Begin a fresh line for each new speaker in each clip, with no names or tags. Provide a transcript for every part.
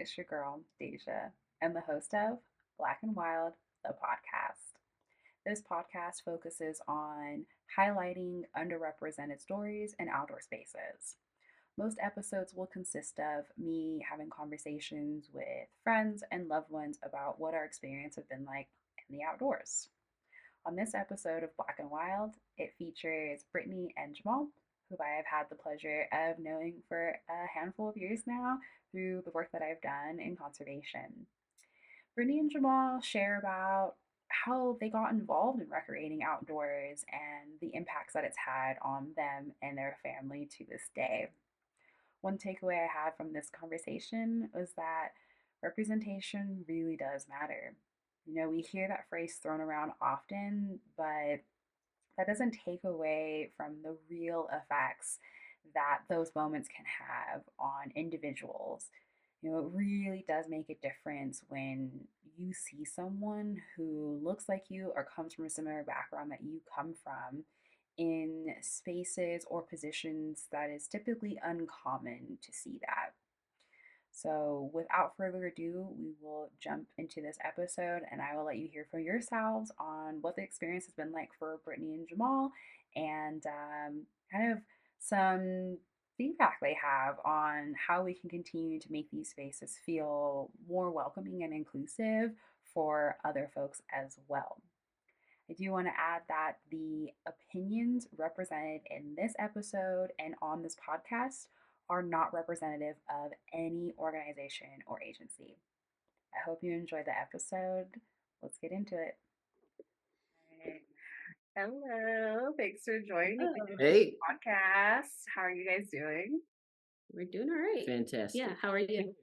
it's your girl, Deja, and the host of Black and Wild, the podcast. This podcast focuses on highlighting underrepresented stories in outdoor spaces. Most episodes will consist of me having conversations with friends and loved ones about what our experience has been like in the outdoors. On this episode of Black and Wild, it features Brittney and Jamaal, who I have had the pleasure of knowing for a handful of years now through the work that I've done in conservation. Brittney and Jamaal share about how they got involved in recreating outdoors and the impacts that it's had on them and their family to this day. One takeaway I had from this conversation was that representation really does matter. We hear that phrase thrown around often, but that doesn't take away from the real effects that those moments can have on individuals. It really does make a difference when you see someone who looks like you or comes from a similar background that you come from in spaces or positions that is typically uncommon to see that. So, without further ado, we will jump into this episode and I will let you hear from yourselves on what the experience has been like for Brittney and Jamaal and kind of some feedback they have on how we can continue to make these spaces feel more welcoming and inclusive for other folks as well. I do want to add that the opinions represented in this episode and on this podcast are not representative of any organization or agency. I hope you enjoy the episode. Let's get into it. Hello. Thanks for joining me for
Hey,
the podcast. How are you guys doing?
We're doing all right.
fantastic.
Yeah, how are you?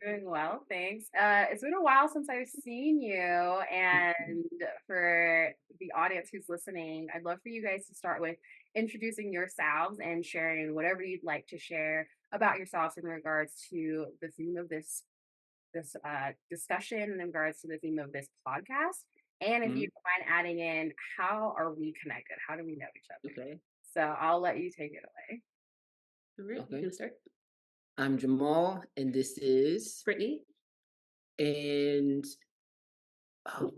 Doing well, thanks. It's been a while since I've seen you, and for the audience who's listening, I'd love for you guys to start with introducing yourselves and sharing whatever you'd like to share about yourselves in regards to the theme of this discussion, in regards to the theme of this podcast, and if you
Mhm.
don't mind adding in, how are we connected? How do we know each other?
Okay.
So I'll let you take it away.
All right,
Okay.
you gonna start?
I'm Jamaal, and this is,
Brittney?
and oh,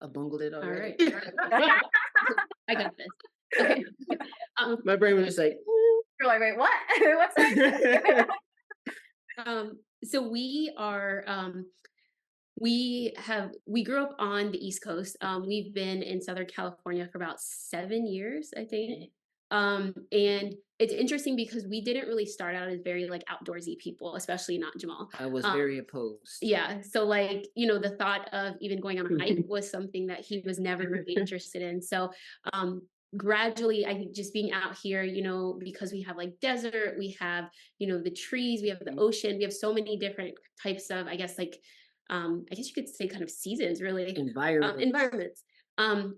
I bungled it
All
already.
right. I got this. Okay.
My brain was just like,
You're like, wait, what? What's that?
So we are we grew up on the East Coast. We've been in Southern California for about 7 years, I think. And it's interesting because we didn't really start out as very like outdoorsy people, especially not Jamaal.
I was very opposed.
Yeah. So like, the thought of even going on a hike was something that he was never really interested in. So gradually, I think just being out here, because we have like desert, we have, the trees, we have the ocean, we have so many different types of, I guess like I guess you could say kind of seasons really. Environments.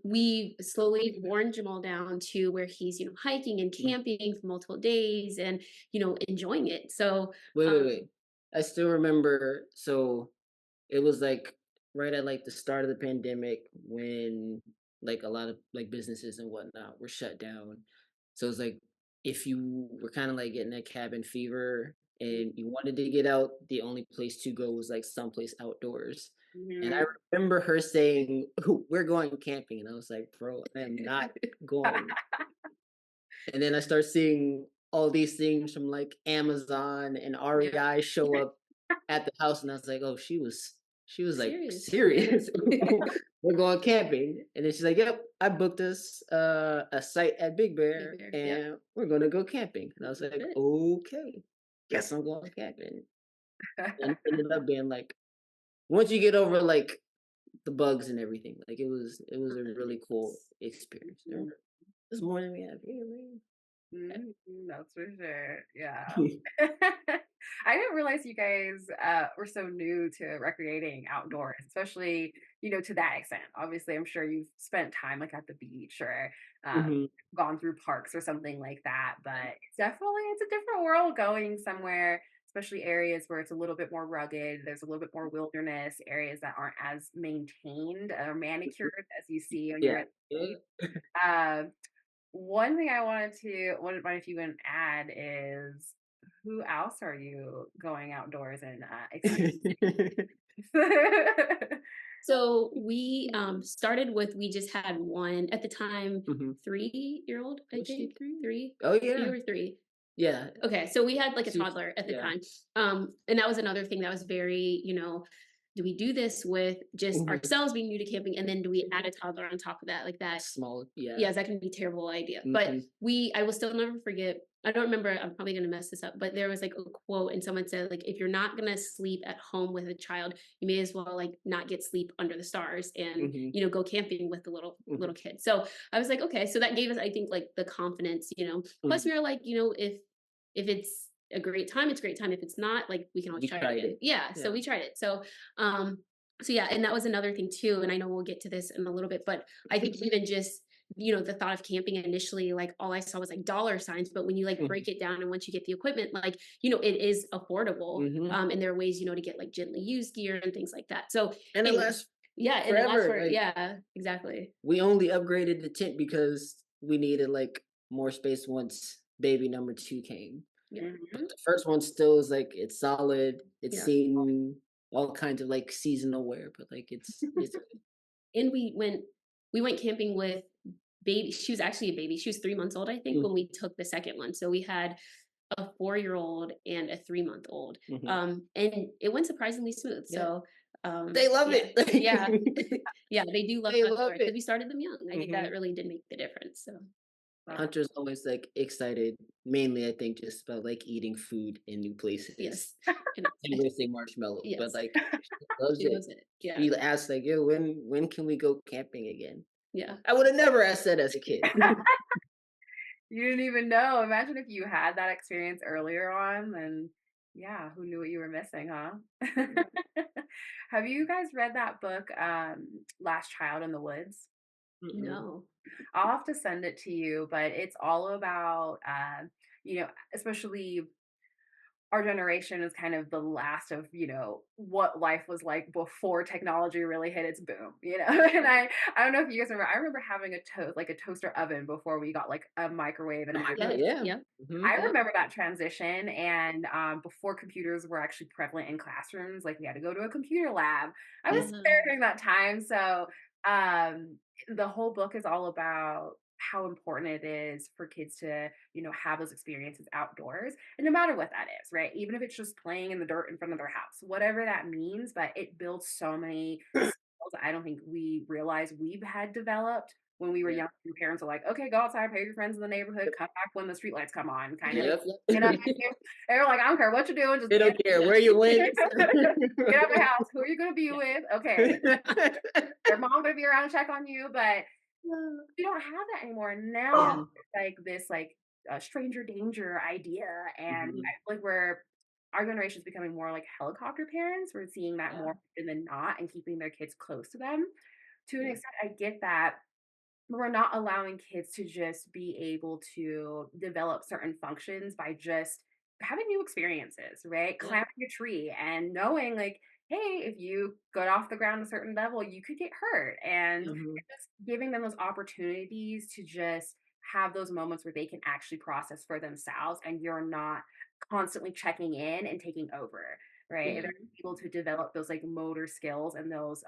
We slowly worn Jamaal down to where he's, hiking and camping for multiple days and, enjoying it. So
Wait. I still remember. So it was like right at like the start of the pandemic when like a lot of like businesses and whatnot were shut down. So it was like if you were kind of like getting that cabin fever and you wanted to get out, the only place to go was like someplace outdoors. And I remember her saying, "Ooh, we're going camping," and I was like, "Bro, I am not going." And then I start seeing all these things from like Amazon and REI show up at the house, and I was like, "Oh, she was like serious. We're going camping." And then she's like, "Yep, I booked us a site at Big Bear, and we're gonna go camping." And I was like, "Okay, guess I'm going camping." And it ended up being like once you get over like the bugs and everything, like it was a really cool experience. There's more than we have here, man.
That's for sure. Yeah. I didn't realize you guys were so new to recreating outdoors, especially, to that extent. Obviously, I'm sure you've spent time like at the beach or gone through parks or something like that. But it's a different world going somewhere, especially areas where it's a little bit more rugged. There's a little bit more wilderness, areas that aren't as maintained or manicured as you see when you're at the beach. One thing I wondered if you can add is who else are you going outdoors and experiencing?
So we started with, we just had one at the time,
Mhm.
3-year-old, I
Was she
think.
3?
3,
Oh, yeah.
2 or 3.
Yeah.
Okay, so we had like a
She was
toddler at the
yeah.
time. And that was another thing that was very, do we do this with just
Mhm.
ourselves being new to camping, and then do we add a toddler on top of that? Like that,
Small, yeah.
yeah, that can be a terrible idea. But
Mhm.
I will still never forget. I don't remember. I'm probably gonna mess this up, but there was like a quote, and someone said like, if you're not gonna sleep at home with a child, you may as well like not get sleep under the stars and
Mhm.
go camping with the little
Mhm.
kid. So I was like, okay, so that gave us, I think, like the confidence. Plus
Mhm.
we were like, if it's a great time, it's a great time. If it's not, like we can always
We
try it
tried
again.
it.
Yeah. So
Yeah.
we tried it. Um, so yeah, and that was another thing too. And I know we'll get to this in a little bit, but I think even just the thought of camping initially, like all I saw was like dollar signs, but when you like
Mhm.
break it down and once you get the equipment, like it is affordable.
Mhm.
And there are ways to get like gently used gear and things like that. So
And it
anyways,
lasts
yeah, and it lasts
forever.
for,
Like,
yeah, exactly.
we only upgraded the tent because we needed like more space once baby number 2 came.
Yeah.
But the first one still is like, it's solid. It's
Yeah.
seen all kinds of like seasonal wear, but like it's
And we went camping with baby. She was actually a baby. She was 3 months old, I think, when we took the second one. So we had a 4-year-old and a 3-month-old.
Mhm.
And it went surprisingly smooth.
Yeah.
So
They love
yeah,
it.
yeah, yeah, they do love
They
the
love
outdoors because
it.
we started them young. I think that
Mhm.
really did make the difference. So yeah,
Hunter's always like excited, mainly I think just about like eating food in new places
yes, and
and roasting marshmallows. But
yes,
like she loves
she
it.
loves it. Yeah,
She asks like, "Yo, when can we go camping again?"
yeah.
I would have never asked that as a kid.
You didn't even know. Imagine if you had that experience earlier on, then yeah, who knew what you were missing, huh? Have you guys read that book, Last Child in the Woods?
Mm-mm.
No.
I'll have to send it to you, but it's all about, especially our generation is kind of the last of what life was like before technology really hit its boom, and I don't know if you guys remember. I remember having a toaster oven before we got like a microwave and a
Yeah,
microwave.
Yes.
yeah.
Yep.
Mhm.
I
Yep.
remember that transition, and before computers were actually prevalent in classrooms, like we had to go to a computer lab. I was
Mhm.
there
Yeah.
during that time, so um, the whole book is all about how important it is for kids to, have those experiences outdoors, and no matter what that is, right? Even if it's just playing in the dirt in front of their house, whatever that means, but it builds so many skills I don't think we realize we've had developed when we were
Yeah.
young. Your parents are like, okay, go outside, pay your friends in the neighborhood, come back when the streetlights come on, kind of.
Yep.
You know, they're like, I don't care what you're doing, just
They
get
don't care where you went.
get out of my house. Who are you going to be with? Okay, their mom going to be around to check on you, but we don't have that anymore. Now
Mhm.
it's like this like stranger danger idea, and
Mhm.
I feel like our generation is becoming more like helicopter parents. We're seeing that
Yeah.
more often than not, and keeping their kids close to them. To an
Yeah.
extent, I get that, but we're not allowing kids to just be able to develop certain functions by just having new experiences, right?
Yeah.
Climbing a tree and knowing, like, hey, if you got off the ground a certain level, you could get hurt. And
Mhm.
just giving them those opportunities to just have those moments where they can actually process for themselves, and you're not constantly checking in and taking over, right?
Yeah.
They're able to develop those like motor skills and those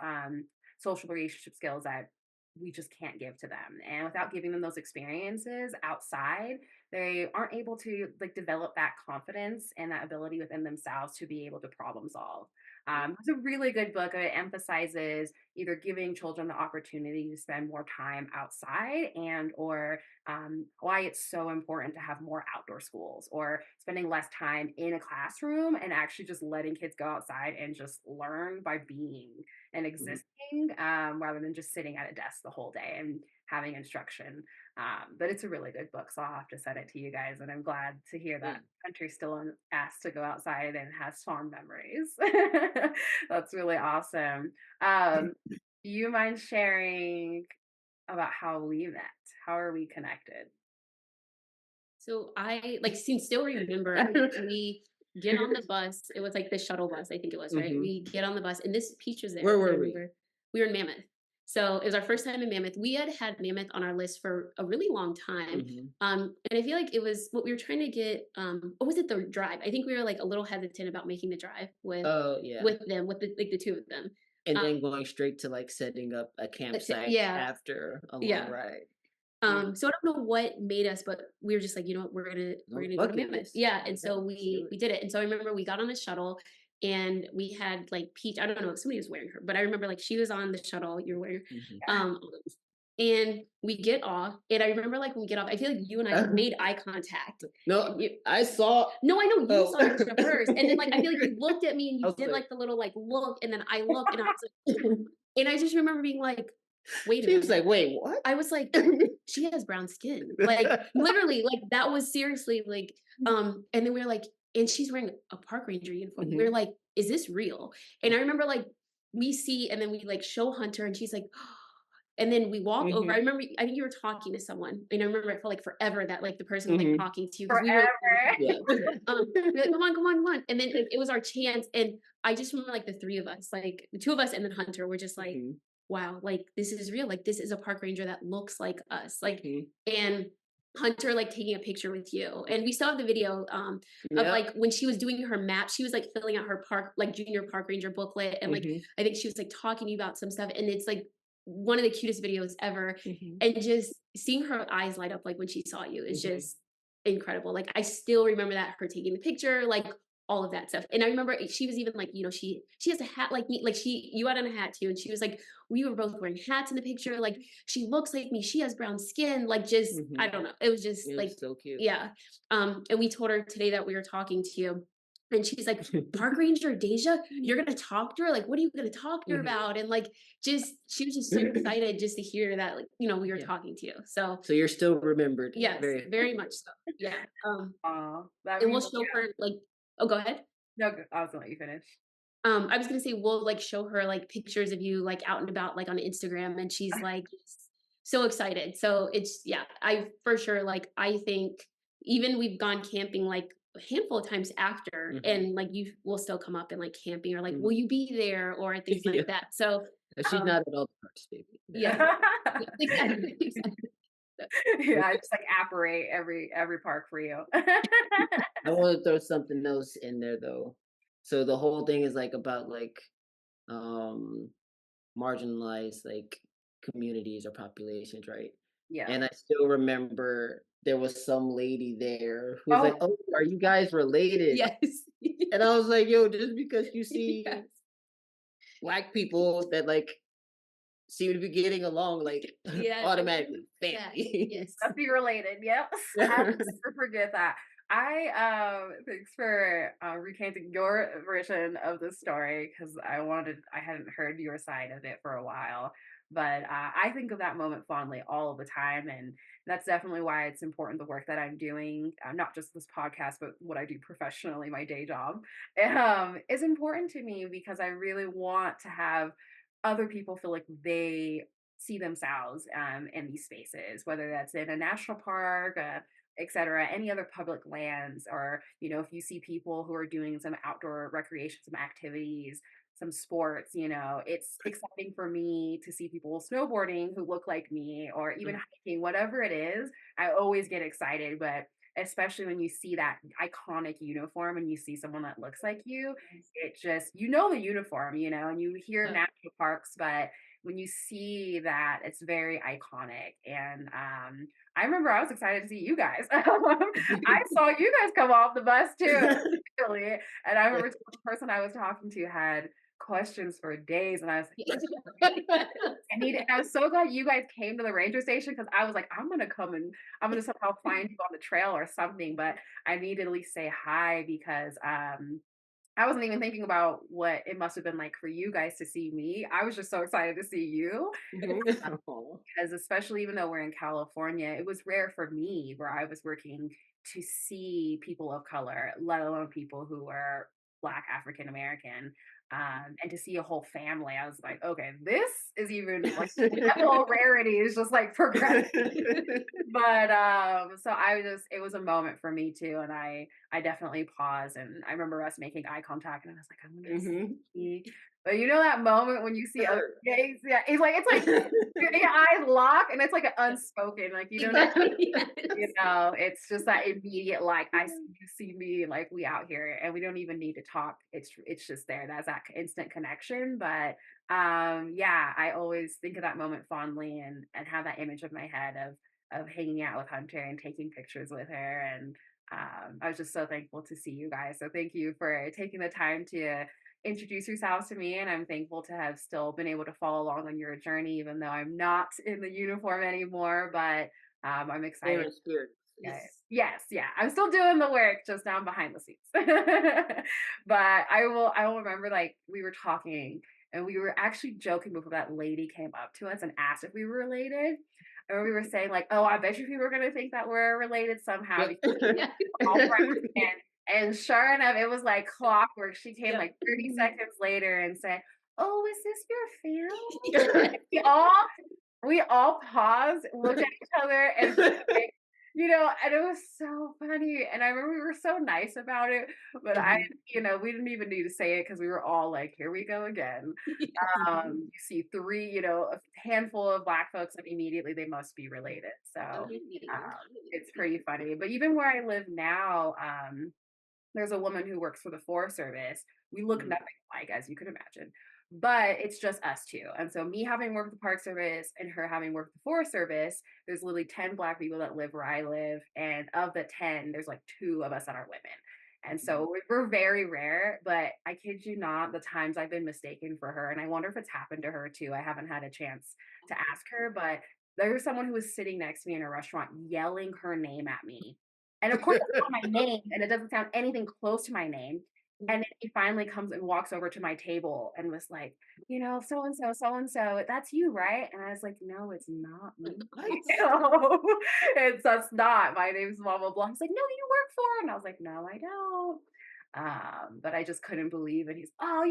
social relationship skills that we just can't give to them. And without giving them those experiences outside, they aren't able to like develop that confidence and that ability within themselves to be able to problem solve.
Yeah.
It's a really good book. It emphasizes either giving children the opportunity to spend more time outside, and or why it's so important to have more outdoor schools, or spending less time in a classroom and actually just letting kids go outside and just learn by being and
Mhm.
existing, rather than just sitting at a desk the whole day and having instruction. But it's a really good book, so I'll have to send it to you guys. And I'm glad to hear
Yeah.
that Country's still asked to go outside and has fond memories. That's really awesome. Do you mind sharing about how we met? How are we connected?
So I like still remember we get on the bus. It was like the shuttle bus, I think it was, right?
Mhm.
We get on the bus and this Peach was there.
Where
I
were we?
remember we were in Mammoth. So it was our first time in Mammoth. We had Mammoth on our list for a really long time. And I feel like it was what we were trying to get. Or was it the drive? I think we were like a little hesitant about making the drive with them, with the two of them.
And then going straight to like setting up a campsite after a long ride.
So I don't know what made us, but we were just like, you know what, we're gonna go to Mammoth. Yeah. And so we did it. And so I remember we got on the shuttle and we had like Peach, I don't know if somebody was wearing her, but I remember like she was on the shuttle, you're wearing and we get off. And I remember like when we get off, I feel like you and I made eye contact.
No, I saw.
No, I know you saw the first. And then like I feel like you looked at me and you did like the little like look, and then I looked and I was like, and I just remember being like, wait a minute.
She was like, wait, what?
I was like, she has brown skin. Like literally, like that was seriously like, and then we were like, and she's wearing a park ranger uniform. We are like, is this real? And I remember like we see, and then we like show Hunter, and she's like, and then we walk over. I remember, I think you were talking to someone, and I remember it felt like forever that like the person was like talking to you.
Forever.
We were like, come on. And then it was our chance. And I just remember like the three of us, like the two of us and then Hunter were just like, wow, like this is real. Like this is a park ranger that looks like us. Like, and Hunter like taking a picture with you. And we still have the video of like when she was doing her map, she was like filling out her park, like junior park ranger booklet. And like, I think she was like talking to you about some stuff. And it's like one of the cutest videos ever. And just seeing her eyes light up like when she saw you is just incredible. Like I still remember that, her taking the picture, like all of that stuff. And I remember she was even like, you know, she has a hat like me, like you had on a hat too. And she was like, we were both wearing hats in the picture. Like she looks like me. She has brown skin. Like just, I don't know. It was just like,
so cute.
Yeah. And we told her today that we were talking to you. And she's like, Park Ranger Deja, you're going to talk to her? Like, what are you going to talk to her about? And like, just, she was just so excited just to hear that, like, you know, we were talking to you. So
you're still remembered.
Yes, very much so. Yeah. And we'll show her like, oh, go ahead.
No, I was going to let you finish.
I was going to say, we'll like show her like pictures of you like out and about, like on Instagram. And she's like so excited. So it's, I for sure, like, I think even we've gone camping like a handful of times after and like you will still come up and like camping or like will you be there or things like that. So
she's not at all the parks, baby.
Exactly.
I just like apparate every park for you.
I want to throw something else in there though. So the whole thing is like about like marginalized like communities or populations, right?
Yeah.
And I still remember there was some lady there who was like, "Oh, are you guys related?"
Yes.
And I was like, "Yo, just because you see Black people that like seem to be getting along, like automatically family."
Yes.
Let's be related. Yep. I never forget that. Thanks for recanting your version of the story because I hadn't heard your side of it for a while. But I think of that moment fondly all the time. And that's definitely why it's important the work that I'm doing, not just this podcast, but what I do professionally, my day job, is important to me because I really want to have other people feel like they see themselves in these spaces, whether that's in a national park, etc., any other public lands, or, you know, if you see people who are doing some outdoor recreation, some activities, some sports, you know, it's exciting for me to see people snowboarding who look like me or even hiking, whatever it is. I always get excited, but especially when you see that iconic uniform and you see someone that looks like you, it just, you know, the uniform, you know, and you hear national parks, but when you see that, it's very iconic. And I remember I was excited to see you guys. I saw you guys come off the bus too, really. And I remember the person I was talking to had questions for days, and I was like, I was so glad you guys came to the ranger station because I was like, I'm gonna somehow find you on the trail or something, but I need to at least say hi because I wasn't even thinking about what it must have been like for you guys to see me. I was just so excited to see you. Because especially even though we're in California, it was rare for me where I was working to see people of color, let alone people who were Black African American. And to see a whole family, I was like, okay, this is even like the whole rarity is just like progressing. But so it was a moment for me too, and I definitely paused, and I remember us making eye contact, and I was like, I'm gonna see But you know that moment when you see a
Sure.
face? Yeah, it's like your eyes lock, and it's like an unspoken, like you don't
Exactly.
you
Yes.
know, it's just that immediate, like, I see you see me, like we out here, and we don't even need to talk. It's just there. That's that instant connection. But yeah, I always think of that moment fondly, and have that image of my head of hanging out with Hunter and taking pictures with her. And I was just so thankful to see you guys. So thank you for taking the time to introduce yourselves to me, and I'm thankful to have still been able to follow along on your journey, even though I'm not in the uniform anymore. But I'm
There
excited.
in spirit.
Yeah. Yes, yeah. I'm still doing the work, just down behind the scenes. But I will remember, like, we were talking and we were actually joking before that lady came up to us and asked if we were related. Or we were saying like, oh, I bet you people are gonna think that we're related somehow
Yep.
because
Yeah.
we're all friends. And sure enough, it was like clockwork. She came
Yeah.
like 30 seconds later and said, "Oh, is this your family?"
Yeah.
We all we all paused, looked at each other, and like, and it was so funny. And I remember we were so nice about it, but we didn't even need to say it because we were all like, here we go again. You see three, a handful of Black folks, and immediately they must be related. So it's pretty funny. But even where I live now, there's a woman who works for the Forest Service. We look
Mhm.
nothing alike, as you can imagine, but it's just us two. And so, me having worked with the Park Service and her having worked with the Forest Service, there's literally 10 Black people that live where I live. And of the 10, there's like two of us that are women. And so, we're very rare, but I kid you not, the times I've been mistaken for her, and I wonder if it's happened to her too. I haven't had a chance to ask her, but there was someone who was sitting next to me in a restaurant yelling her name at me. And of course, it's not my name, and it doesn't sound anything close to my name. And then he finally comes and walks over to my table and was like, so and so, that's you, right? And I was like, no, it's not me.
Like, what?
That's not. My name's blah blah blah. He's like, no, you work for her. And I was like, no, I don't. But I just couldn't believe it. He's, oh,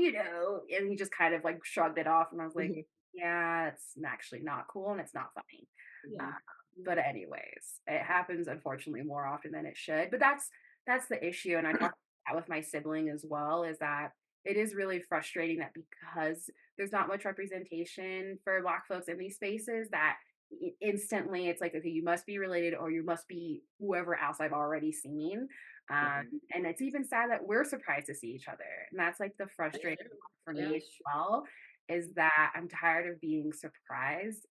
and he just kind of like shrugged it off. And I was like,
Mhm.
yeah, it's actually not cool and it's not funny.
Mhm.
Uh, but anyways, it happens unfortunately more often than it should. But that's the issue, and I talk about that with my sibling as well. Is that it is really frustrating that because there's not much representation for Black folks in these spaces, that instantly it's like, okay, you must be related or you must be whoever else I've already seen.
Mhm.
And it's even sad that we're surprised to see each other, and that's like the
That's
frustrating
true.
part for me
Yeah.
as well. Is that I'm tired of being surprised,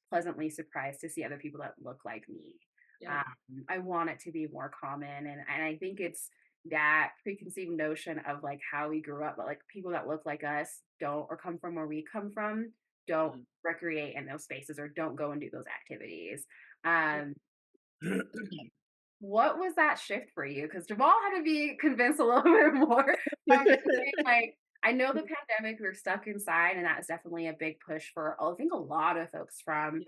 pleasantly surprised to see other people that look like me.
Yeah.
I want it to be more common, and I think it's that preconceived notion of like how we grew up, but like people that look like us don't, or come from where we come from, don't
Mhm.
recreate in those spaces or don't go and do those activities.
Yeah.
Um, what was that shift for you? Because Jamal had to be convinced a little bit more. I'm just saying, like, I know the pandemic, we were stuck inside, and that was definitely a big push for, I think, a lot of folks from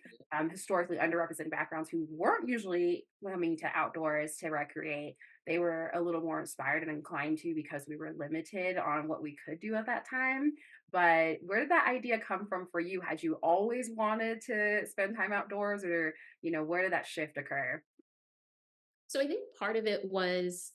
historically underrepresented backgrounds who weren't usually coming to outdoors to recreate. They were a little more inspired and inclined to, because we were limited on what we could do at that time. But where did that idea come from for you? Had you always wanted to spend time outdoors, or, where did that shift occur?
So I think part of it was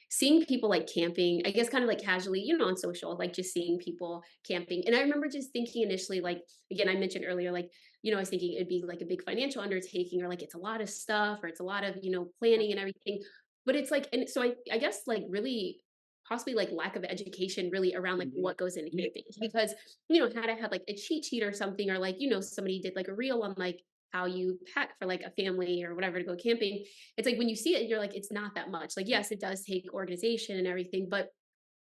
seeing people like camping, I guess kind of like casually, on social, like just seeing people camping. And I remember just thinking initially, like, again, I mentioned earlier, like, I was thinking it'd be like a big financial undertaking, or like it's a lot of stuff, or it's a lot of, planning and everything. But it's like, and so I guess like really possibly like lack of education really around like
Mhm.
what goes into camping. Because, had I had like a cheat sheet or something, or like, somebody did like a reel on like how you pack for like a family or whatever to go camping, it's like when you see it, you're like, it's not that much. Like, yes, it does take organization and everything, but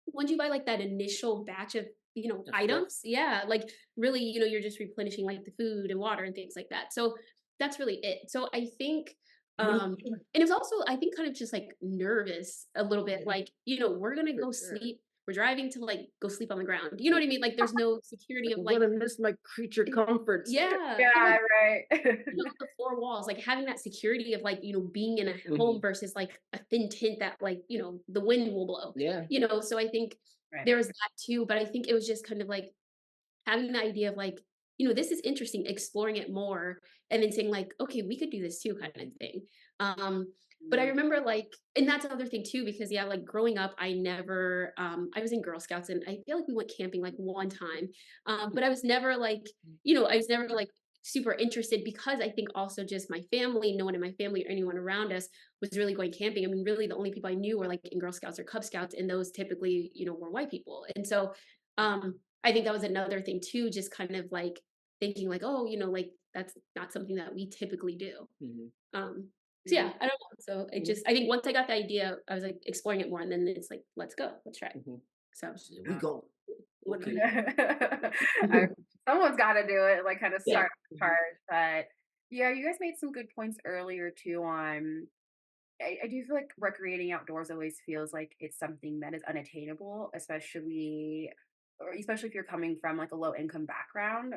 once you buy like that initial batch of,
Of stuff.
items, yeah, like really, you're just replenishing like the food and water and things like that. So that's really it. So I think, and it was also, I think, kind of just like nervous a little bit, like, we're gonna
For
go
sure.
sleep. We're driving to like go sleep on the ground. You know what I mean? Like there's no security
Like,
of
I'm
like,
gonna miss my creature comforts.
yeah. And
Yeah,
like
right.
the four walls, like having that security of like, being in a home
Mhm.
versus like a thin tent that like, the wind will blow,
Yeah.
so I think
Right.
there was that too. But I think it was just kind of like having the idea of like, this is interesting, exploring it more, and then saying like, okay, we could do this too, kind of thing. But I
Mm.
remember like, and that's another thing too, because yeah, like growing up, I never, I was in Girl Scouts, and I feel like we went camping like one time, but I was never like, I was never like super interested, because I think also just my family, no one in my family or anyone around us was really going camping. I mean, really the only people I knew were like in Girl Scouts or Cub Scouts, and those typically, were white people. And so I think that was another thing too, just kind of like thinking like, oh, like that's not something that we typically do.
Mhm.
Um, so
Mm.
yeah, I don't know. So
Mhm.
I think once I got the idea, I was like exploring it more, and then it's like, let's go, let's try.
Mhm.
So
So we go. Okay.
I, someone's got to do it, like kind of
yeah,
start the charge. But yeah, you guys made some good points earlier too on I do feel like recreating outdoors always feels like it's something that is unattainable, especially if you're coming from like a low income background,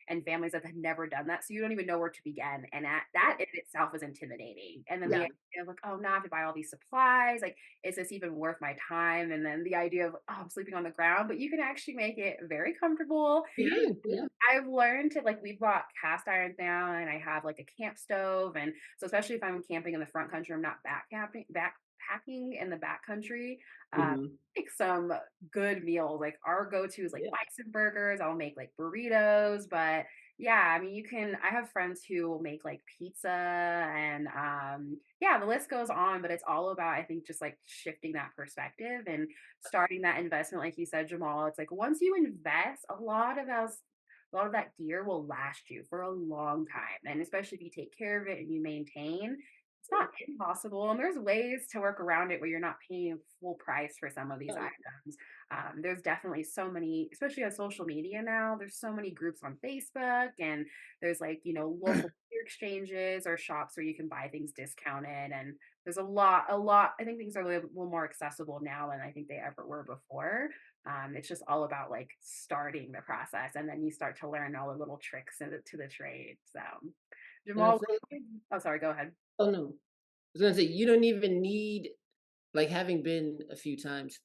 and families that have never done that. So you don't even know where to begin. And that in itself is intimidating. And then the
yeah,
idea of like, oh, now I have to buy all these supplies. Like, is this even worth my time? And then the idea of, oh, I'm sleeping on the ground, but you can actually make it very comfortable.
yeah, yeah,
I've learned to like we bought cast irons now, and I have like a camp stove, and so especially if I'm camping in the front country, I'm not backpacking in the back country.
Mhm.
Make some good meals. Like our go-to is like
Yeah.
bison burgers. I'll make like burritos, but yeah, I mean you can. I have friends who will make like pizza, and yeah, the list goes on. But it's all about I think just like shifting that perspective and starting that investment, like you said, Jamal. It's like once you invest, a lot of that gear will last you for a long time. And especially if you take care of it and you maintain, it's not impossible. And there's ways to work around it where you're not paying full price for some of these
Oh, yeah.
items. There's definitely so many, especially on social media now, there's so many groups on Facebook, and there's like, local gear exchanges or shops where you can buy things discounted. And there's a lot, I think things are a little more accessible now than I think they ever were before. It's just all about like starting the process, and then you start to learn all the little tricks to the trade. So,
And I
Jamal,
feel like,
oh, sorry, go ahead.
oh no, I was gonna say you don't even need, like, having been a few times.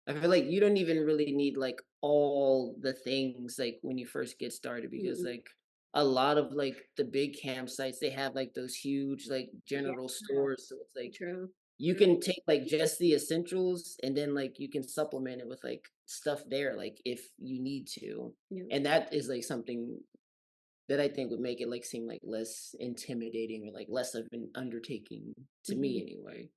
I feel like you don't even really need like all the things like when you first get started, because
mm,
like a lot of like the big campsites, they have like those huge like
Yeah.
general stores, so it's like
true.
you can take like just the essentials, and then like you can supplement it with like stuff there like if you need to.
Yeah.
And that is like something that I think would make it like seem like less intimidating, or like less of an undertaking to me
Mhm.
anyway.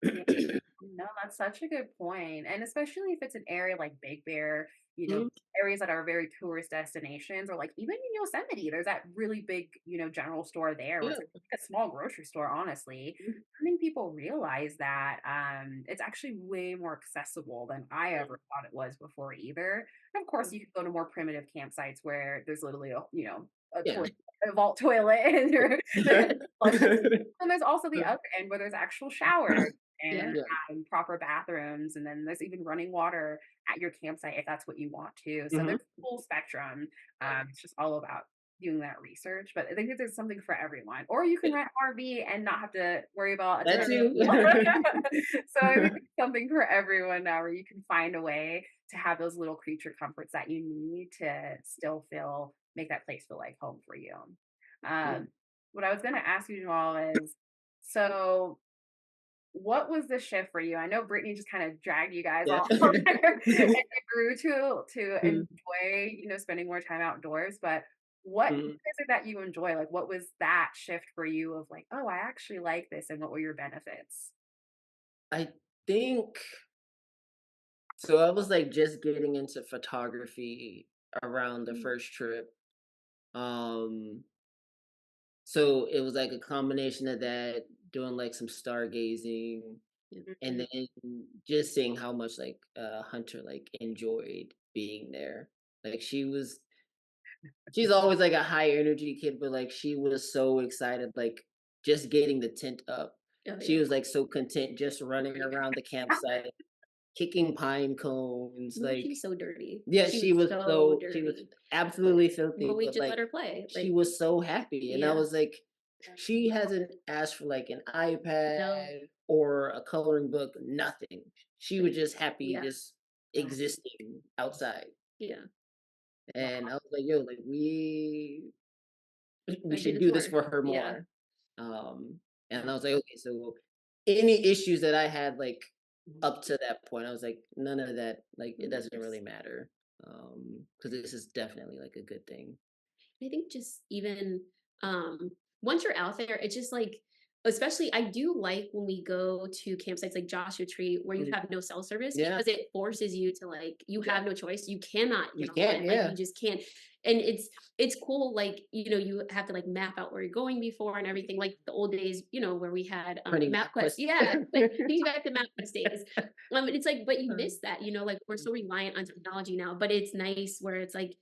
Yeah. No, that's such a good point. And especially if it's an area like Big Bear,
Mhm.
areas that are very tourist destinations, or like even in Yosemite, there's that really big, general store there where
Yeah.
it's like a small grocery store, honestly. I think people realize that it's actually way more accessible than I ever thought it was before either. And of course, you can go to more primitive campsites where there's literally a
Yeah.
toilet, a vault toilet, and there's flushes. And there's also the other end where there's actual showers
Yeah.
and
Yeah.
proper bathrooms, and then there's even running water at your campsite if that's what you want to. So there's
Mhm.
a full spectrum. It's just all about doing that research. But I think that there's something for everyone. Or you can rent an RV and not have to worry about a ton
That
of
too.
so I think there's something for everyone now where you can find a way to have those little creature comforts that you need to still make that place feel like home for you.
Yeah.
What I was going to ask you, Jamal, is so what was the shift for you? I know Brittany just kind of dragged you guys
Yeah.
all over and you grew to
Mhm.
enjoy, spending more time outdoors. But what
Mhm.
is it that you enjoy? Like, what was that shift for you of like, oh, I actually like this, and what were your benefits?
I think so. I was like just getting into photography around the
Mm,
first trip. Um, so it was like a combination of that, doing like some stargazing,
yeah.
and
Mhm.
then just seeing how much like Hunter like enjoyed being there. Like she's always like a high energy kid, but like she was so excited, like just getting the tent up.
Oh
She
yeah.
was like so content just running around the campsite, kicking pine cones,
No, she
like
was so dirty.
yeah,
She was so
she was
dirty.
absolutely
But
filthy,
we
but
just
like
let her play.
she
Like,
was so happy. And I
yeah.
was like, she hasn't asked for like an
No.
iPad or a coloring book, nothing. She was
Like,
just happy
yeah.
just existing outside.
Yeah.
And I was like, yo, like we
I do
should
the
do this
tour.
for her
Yeah.
more. And I was like, okay, so any issues that I had like up to that point, I was like, none of that, like it doesn't really matter. Because this is definitely like a good thing.
I think just even once you're out there, it's just like, especially I do like when we go to campsites like Joshua Tree where you
Mhm.
have no cell service
Yeah,
because it forces you to like you
yeah,
have no choice. You cannot
you
get
can't.
online. Like
Yeah,
you just can't. And it's cool, like, you have to like map out where you're going before and everything. Like the old days, where we had
printing
MapQuest.
MapQuest.
Yeah, like thinking back to MapQuest days. It's like, but you miss that, like we're so reliant on technology now, but it's nice where it's like,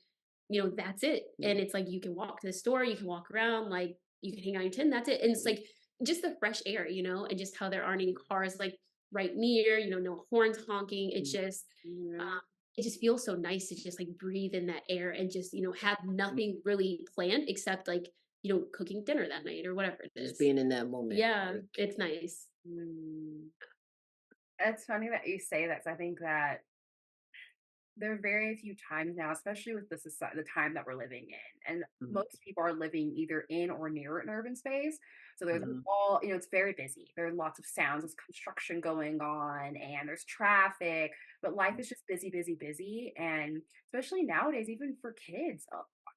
that's it.
Yeah.
And it's like you can walk to the store, you can walk around, like you can hang out your tent, that's it. And it's like just the fresh air, and just how there aren't any cars like right near, no horns honking. It's just
Mhm.
it just feels so nice to just like breathe in that air and just, have nothing really planned except like, cooking dinner that night or whatever it
Just
is.
being in that moment,
Yeah,
like
it's nice.
Mm. It's funny that you say that. 'Cause I think that there are very few times now, especially with the time that we're living in, and
mhm,
most people are living either in or near an urban space. So there's
mhm,
it's very busy. There are lots of sounds, there's construction going on, and there's traffic. But life is just busy, busy, busy, and especially nowadays, even for kids,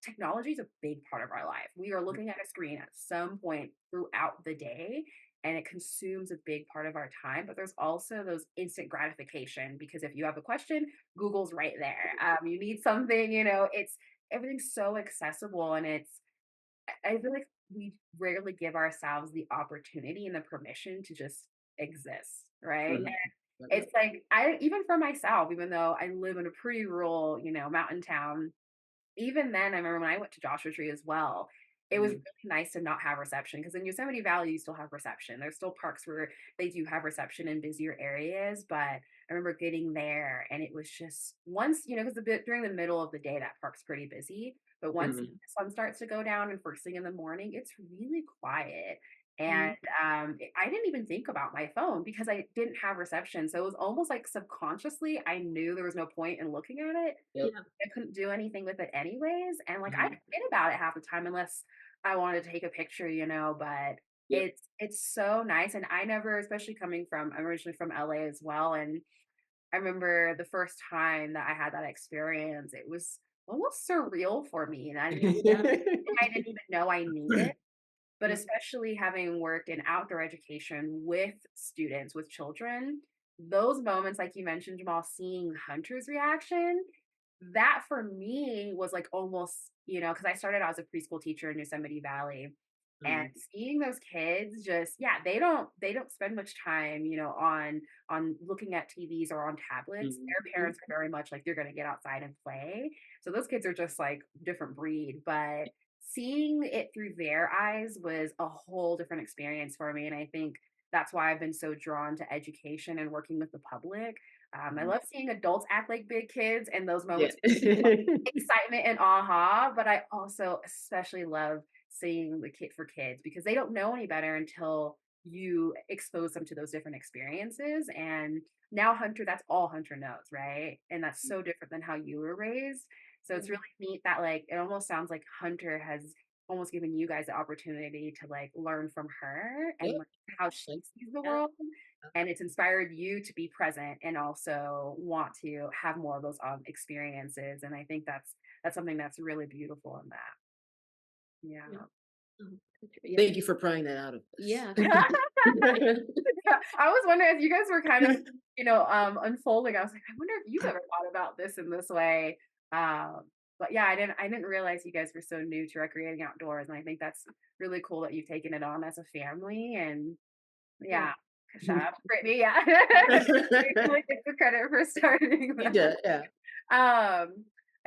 technology is a big part of our life. We are looking at a screen at some point throughout the day, and it consumes a big part of our time. But there's also those instant gratification because if you have a question, Google's right there. You need something, it's everything's so accessible, and I feel like we rarely give ourselves the opportunity and the permission to just exist, right? And
mhm. Yep, yep.
it's like I even for myself, even though I live in a pretty rural, mountain town, even then, I remember when I went to Joshua Tree as well, it was
Mhm,
really nice to not have reception because in Yosemite Valley, you still have reception. There's still parks where they do have reception in busier areas, but I remember getting there and it was just once, because a bit during the middle of the day, that park's pretty busy. But once the
mhm,
sun starts to go down and first thing in the morning, it's really quiet. And
Mhm.
I didn't even think about my phone because I didn't have reception. So it was almost like subconsciously, I knew there was no point in looking at it.
yep,
Yeah.
I couldn't do anything with it anyways, and, like, I
mhm,
forget about it half the time unless I wanted to take a picture, but
yep,
it's so nice, and I never especially coming from I'm originally from LA as well, and I remember the first time that I had that experience, it was almost surreal for me, and I didn't even
Yeah.
I didn't even know I needed, but especially having worked in outdoor education with students, with children, those moments, like you mentioned, Jamal, seeing Hunter's reaction, that for me was like almost, because I started out as a preschool teacher in Yosemite Valley and
mhm,
seeing those kids just, yeah, they don't spend much time, on looking at TVs or on tablets.
mhm,
Their parents are very much like you're gonna get outside and play. So those kids are just like different breed, but seeing it through their eyes was a whole different experience for me. And I think that's why I've been so drawn to education and working with the public. I
mhm.
love seeing adults act like big kids and those
Yeah.
moments excitement and aha, but I also especially love seeing the kid for kids because they don't know any better until you expose them to those different experiences. And now Hunter, that's all Hunter knows, right? And that's so different than how you were raised. So it's
Yeah.
really neat that like it almost sounds like Hunter has almost given you guys the opportunity to like learn from her and
Yep,
learn how she
like
sees the
that.
world, and it's inspired you to be present and also want to have more of those experiences, and I think that's something that's really beautiful in that.
Yeah.
Yeah.
Yeah.
Thank you for prying that out of us.
Yeah.
I was wondering if you guys were kind of unfolding. I was like, I wonder if you've ever thought about this in this way. um but yeah, I didn't realize you guys were so new to recreating outdoors, and I think that's really cool that you've taken it on as a family. And
Yeah.
yeah, shout out to Brittany. Yeah. Really take the credit for starting
You
that.
did, yeah.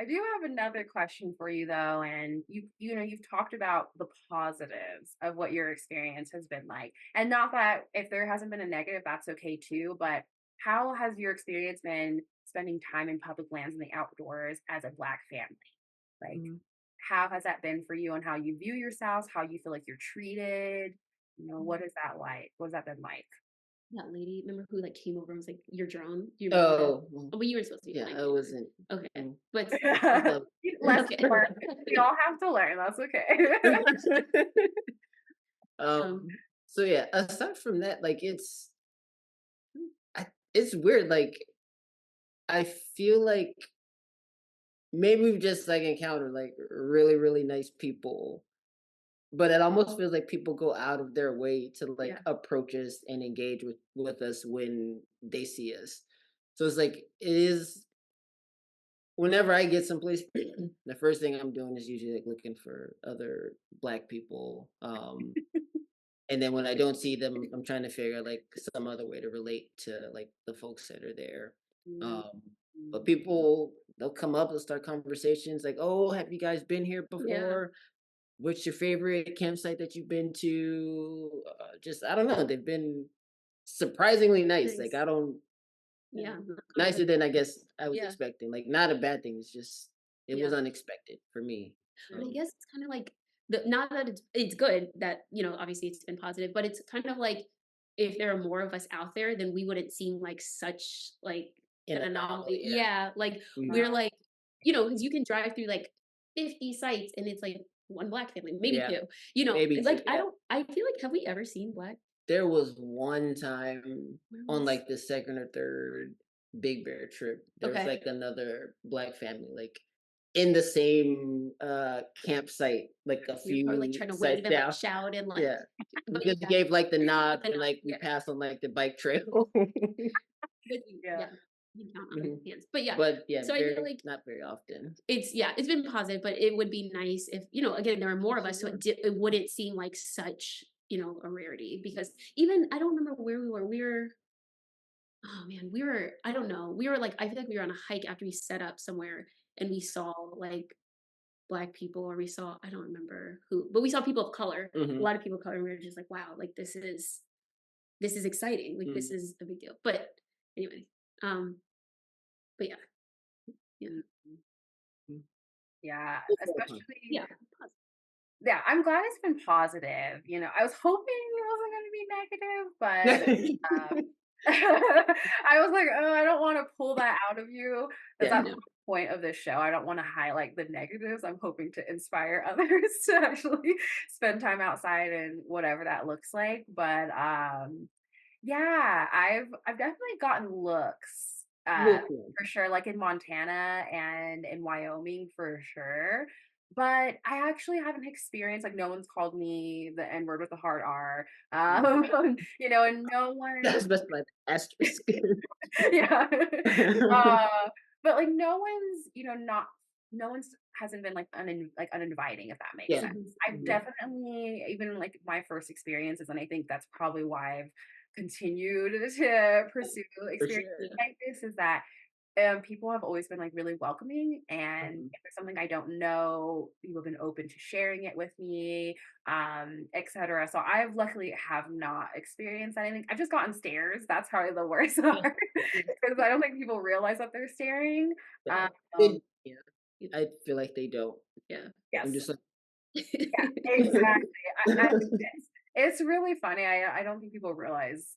I do have another question for you though, and you've talked about the positives of what your experience has been like, and not that if there hasn't been a negative, that's okay too. But how has your experience been spending time in public lands in the outdoors as a Black family? Like,
Mhm.
how has that been for you, and how you view yourselves, how you feel like you're treated? What is that like? What has that been like?
that lady, remember who like came over and was like, "Your drone." Do you remember that?
Oh,
Oh, but you were supposed to be
yeah,
flying
I
it.
wasn't.
Okay,
mm,
but
I love.
Lesson
okay.
learned. We all have to learn. That's okay.
um,
um. So yeah, aside from that, like it's weird. Like I feel like maybe we've just like encountered like really really nice people, but it almost feels like people go out of their way to like
yeah,
approach us and engage with us when they see us. So it's like it is whenever I get someplace, the first thing I'm doing is usually like looking for other black people. And then when I don't see them, I'm trying to figure out like some other way to relate to like the folks that are there.
Mm,
Um, but people they'll come up, they'll start conversations like, "Oh, have you guys been here
yeah,
before? What's your favorite campsite that you've been to?" Just I don't know. They've been surprisingly nice. Like
nice.
I don't
Yeah,
nicer than I guess I was
yeah,
expecting. Like not a bad thing. It's just it was
yeah.
unexpected for me.
And I
mm.
guess it's kind of like not that it's good that obviously it's been positive, but it's kind of like if there are more of us out there, then we wouldn't seem like such like
In
an
a
anomaly.
anomaly, yeah.
Yeah, like
Mhm.
we're like because you can drive through like 50 sites and it's like one black family, maybe
Yeah,
two.
maybe two.
Like I
Yeah.
don't. I feel like have we ever seen black?
There was one time
Where
on
was?
like the second or third Big Bear trip, there was
Okay,
like another black family, like in the same campsite, like a
you're probably like
few
trying to
sites
wave and like
down.
shout and like,
Yeah.
but
We just
yeah,
gave like the
with
nod
the
when
nod,
like we
yeah.
passed on like the bike trail.
But
Yeah.
yeah, you can count on
Mhm.
hands. But yeah,
But yeah,
so I feel
very
like
not very often.
it's been positive, but it would be nice if again there are more of us, so it wouldn't seem like such a rarity. Because even I don't remember where we were. We were oh man, we were I don't know. We were like I feel like we were on a hike after we set up somewhere, and we saw like black people, or we saw I don't remember who, but we saw people of color, a
Hmm.
lot of people of color, and we were just like wow, like this is exciting, like this
Hmm.
is a big deal. But anyway, um, but yeah, yeah,
Yeah.
It's very fun.
Especially
yeah.
yeah, I'm glad it's been positive. I was hoping it wasn't gonna be negative, but I was like, oh, I don't want to pull that out of you. That's
Yeah.
not the point of this show. I don't want to highlight the negatives. I'm hoping to inspire others to actually spend time outside and whatever that looks like. But yeah, I've definitely gotten looks
Well, cool.
for sure, like in Montana and in Wyoming for sure. But I actually haven't experienced like no one's called me the N word with a hard R.
Mm.
And no one
That's best like asterisk.
yeah. Uh, but like no one's hasn't been like uninviting, if that makes
Yeah.
sense.
Mhm.
I've
Mhm.
definitely even like my first experiences, and I think that's probably why I've continued to pursue
For
experiences
sure.
Yeah.
like this is that people have always been like really welcoming, and
Mhm.
if there's something I don't know, people have been open to sharing it with me, etc. So I've luckily have not experienced anything. I've just gotten stares. That's probably the worst part because I don't think people realize that they're staring.
Yeah.
Um,
Yeah. I feel like they don't.
Yeah.
I'm
yes,
just like
yeah, exactly. It's really funny. I don't think people realize,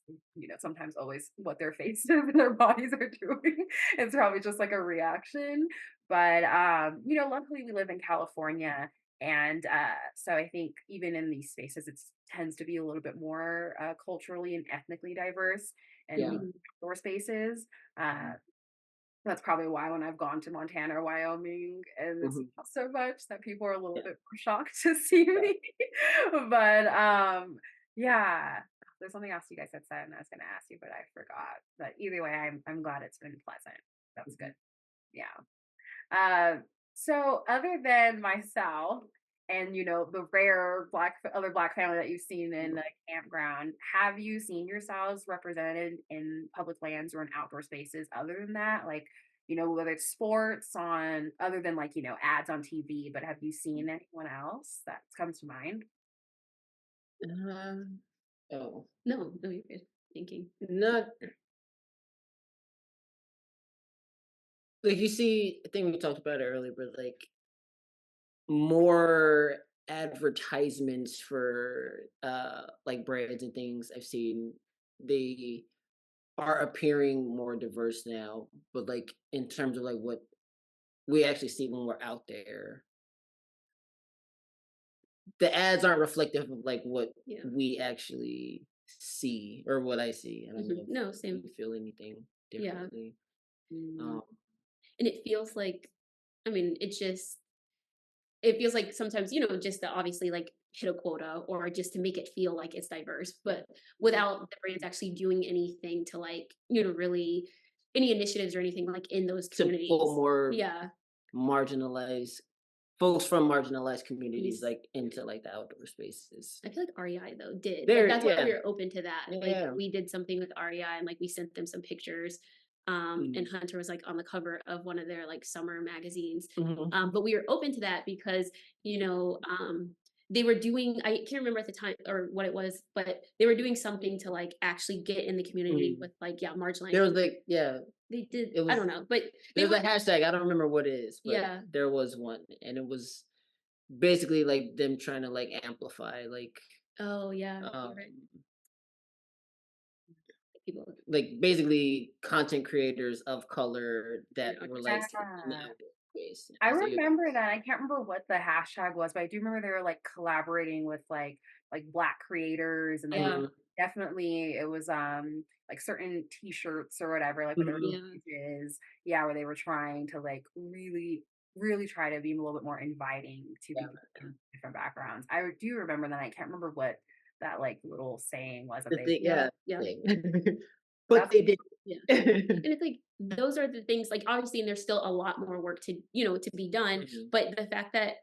sometimes always what their faces and their bodies are doing. It's probably just like a reaction. But luckily we live in California. And so I think even in these spaces, it tends to be a little bit more culturally and ethnically diverse and the
yeah.
Mhm.
outdoor spaces. Uh, that's probably why when I've gone to Montana or Wyoming and it's
Mhm.
not so much that people are a little
Yeah.
bit more shocked to see
Yeah.
me. But yeah. There's something else you guys had said and I was gonna ask you, but I forgot. But either way, I'm glad it's been pleasant. That's
Mhm.
good. Yeah. So other than myself and the rare other black family that you've seen in the campground, have you seen yourselves represented in public lands or in outdoor spaces other than that? Like, whether it's sports on other than like, ads on TV, but have you seen anyone else that comes to mind?
Um, oh,
No, no, you're good. Thinking.
not like you see. I think we talked about it earlier, but like more advertisements for like brands and things I've seen they are appearing more diverse now, but like in terms of like what we actually see when we're out there, the ads aren't reflective of like what
Yeah.
we actually see or what I see. I don't know
No,
if
same.
you feel anything
Yeah.
differently.
Mm,
Um,
And it feels like, I mean, it feels like sometimes, just to obviously like hit a quota or just to make it feel like it's diverse, but without the brands actually doing anything to like, really any initiatives or anything like in those
to pull
communities.
more
Yeah.
marginalized folks from marginalized communities
These,
like into like the outdoor spaces.
I feel like REI though did. Like
There,
that's why
yeah,
we were open to that. Like
yeah.
we did something with REI and like we sent them some pictures. And
Mm-hmm.
Hunter was like on the cover of one of their like summer magazines.
Mm-hmm.
But we were open to that because, they were doing, I can't remember at the time or what it was, but they were doing something to like actually get in the community with like, yeah, marginalized.
There was like, yeah,
They did,
it
I
was.
don't know, but they
There's
were,
a hashtag. I don't remember what it is, but
yeah.
there was one, and it was basically like them trying to like amplify
Oh, yeah.
um
You're right. People,
like basically content creators of color that were
artists.
like in the
yeah.
outdoor space.
I
And so
remember that. I can't remember what the hashtag was, but I do remember they were like collaborating with like black creators, and then
Yeah.
Mhm,
definitely it was like certain t-shirts or whatever, like with their
mhm,
Yeah.
images, yeah, where they were trying to like really try to be a little bit more inviting to
yeah,
people from different backgrounds. I do remember that. I can't remember what that like little saying was that
the
they
thing,
Yeah.
yeah,
Yeah.
thing. But
that's
they did.
Yeah. And it's like those are the things like obviously and there's still a lot more work to be done,
Mhm,
but the fact that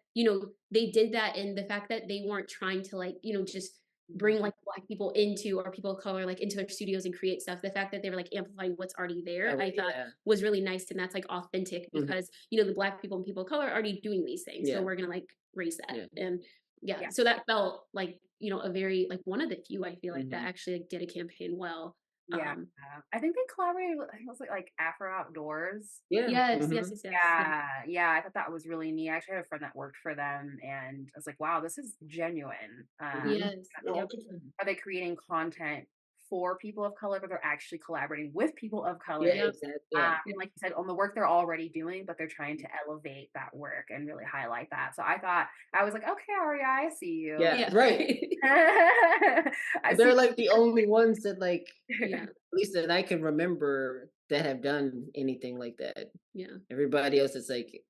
they did that and the fact that they weren't trying to like just bring like black people into or people of color like into their studios and create stuff, the fact that they were like amplifying what's already there I thought
yeah,
was really nice, and that's like authentic
mhm,
because the black people and people of color are already doing these things, so
yeah,
we're gonna like raise that.
yeah,
And yeah,
yeah.
so that felt like a very like one of the few I feel like that
mhm,
actually like, did a campaign well.
Yeah.
um
I think they collaborated with, I think it was like Afro Outdoors.
yeah,
Yes, yes,
mhm,
yes, yes. Yeah.
Yeah, yeah, I thought that was really neat. I actually had a friend that worked for them, and I was like, "Wow, this is genuine."
mhm,
Yes.
Not
Yep.
only are they creating content for people of color, but they're actually collaborating with people of
yeah,
color.
Yep.
exactly, yeah,
And like you said, on the work they're already doing, but they're trying to elevate that work and really highlight that. So I was like, "Okay, Aria, I see you.
yeah,
Yeah.
right.
Right.
I
They're
see."
like the only ones that like
Yeah.
at least that I can remember that have done anything like that.
Yeah.
Everybody else is like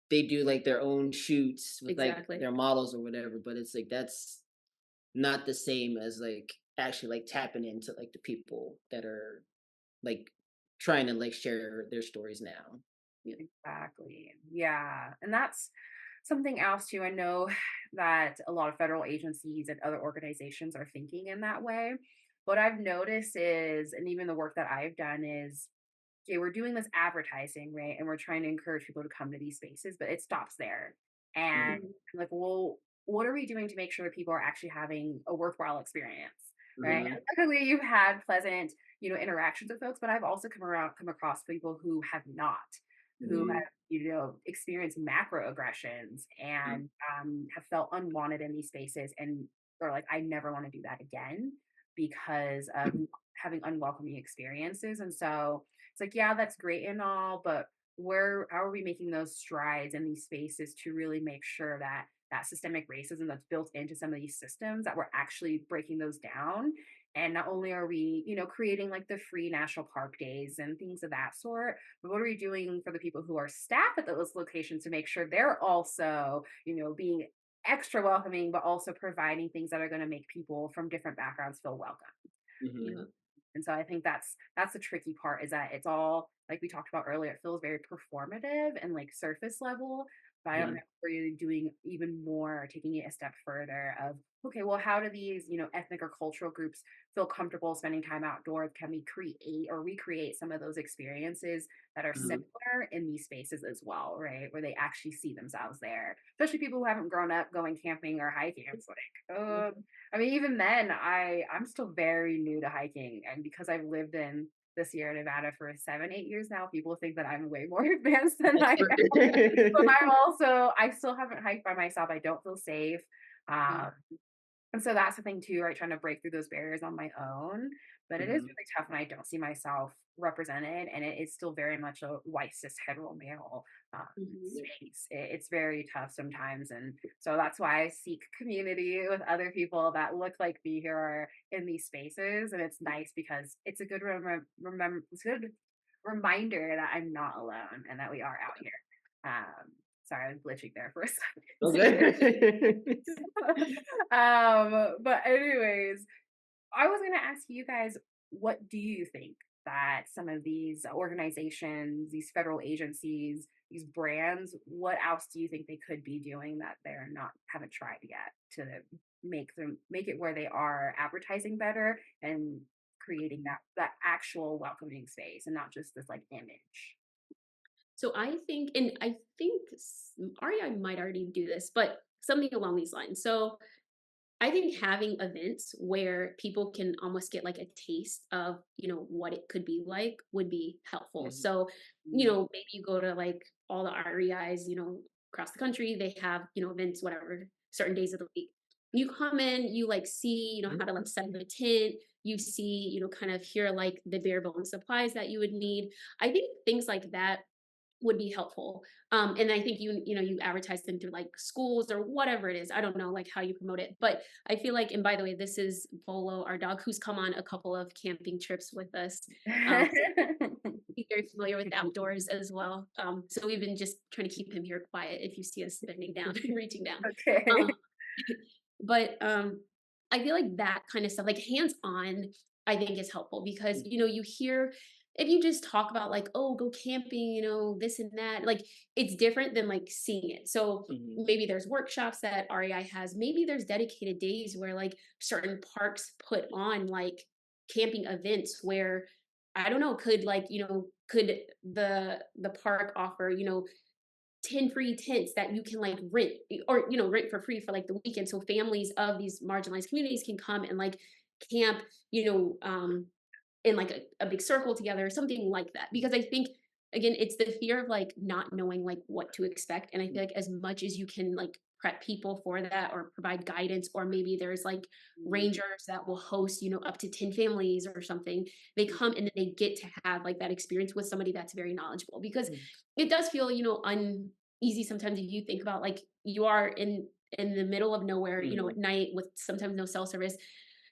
they do like their own shoots with like
Exactly.
their models or whatever, but it's like that's not the same as like actually like tapping into like the people that are like trying to like share their stories now.
Yeah.
Exactly. Yeah. And that's something else too. I know that a lot of federal agencies and other organizations are thinking in that way. What I've noticed is, and even the work that I've done is, okay, we're doing this advertising, right? And we're trying to encourage people to come to these spaces, but it stops there. And
Mhm,
Mhm.
I'm like, well, what are we doing to make sure that people are actually having a worthwhile experience? Right.
mhm,
And luckily you've had pleasant, interactions with folks, but I've also come across people who have not, who
mhm,
have, experienced macroaggressions and have felt unwanted in these spaces and are like, I never want to do that again because of having unwelcoming experiences. And so it's like, yeah, that's great and all, but how are we making those strides in these spaces to really make sure that that systemic racism that's built into some of these systems, that we're actually breaking those down? And not only are we, creating like the free national park days and things of that sort, but what are we doing for the people who are staff at those locations to make sure they're also, being extra welcoming, but also providing things that are going to make people from different backgrounds feel welcome?
mhm,
Yeah.
And so I think that's the tricky part, is that it's all like we talked about earlier, it feels very performative and like surface level. But I don't know
mhm,
if we're doing even more, taking it a step further of, okay, well, how do these, ethnic or cultural groups feel comfortable spending time outdoors? Can we create or recreate some of those experiences that are
mhm,
similar in these spaces as well, right? Where they actually see themselves there, especially people who haven't grown up going camping or hiking. It's like, I mean, even then, I'm still very new to hiking, and because I've lived in the Sierra Nevada for 7, 8 years now, people think that I'm way more advanced than I
expert.
am. But I still haven't hiked by myself. I don't feel safe.
Yeah.
Um, And so that's the thing too, right? Trying to break through those barriers on my own. But it is
Mhm.
really tough when I don't see myself represented, and it is still very much a white cis hetero male
Mhm.
space. It's very tough sometimes, and so that's why I seek community with other people that look like me who are in these spaces. And it's nice because it's a good it's a good reminder that I'm not alone and that we are out here. Sorry, I was glitching there for a second.
Okay.
But anyways, I was gonna ask you guys, what do you think that some of these organizations, these federal agencies, these brands, what else do you think they could be doing that they're not haven't tried yet to make it where they are advertising better and creating that actual welcoming space and not just this like image?
So I think, and I think REI might already do this, but something along these lines. So I think having events where people can almost get like a taste of, what it could be like would be helpful.
Mhm.
So,
Mm,
maybe you go to like all the REIs, across the country, they have, events, whatever, certain days of the week. You come in, you like see, how to like set up a tent, you see, kind of hear like the bare bones supplies that you would need. I think things like that would be helpful. And I think you advertise them through like schools or whatever it is. I don't know like how you promote it, but I feel like, and by the way, this is Bolo, our dog, who's come on a couple of camping trips with us. So he's very familiar with the outdoors as well. So we've been just trying to keep him here quiet. If you see us bending down and reaching down, um,
okay.
but I feel like that kind of stuff, like hands on, I think is helpful because you hear, if you just talk about like, oh, go camping, this and that, like it's different than like seeing it. So
Mhm.
maybe there's workshops that REI has, maybe there's dedicated days where like certain parks put on like camping events where I don't know, could like, could the park offer, 10 free tents that you can like rent or rent for free for like the weekend, so families of these marginalized communities can come and like camp, in like a big circle together, something like that. Because I think again, it's the fear of like not knowing like what to expect. And I feel like as much as you can like prep people for that or provide guidance, or maybe there's like rangers that will host, up to 10 families or something, they come and then they get to have like that experience with somebody that's very knowledgeable. Because it does feel, uneasy sometimes if you think about like you are in the middle of nowhere,
Mhm.
at night with sometimes no cell service.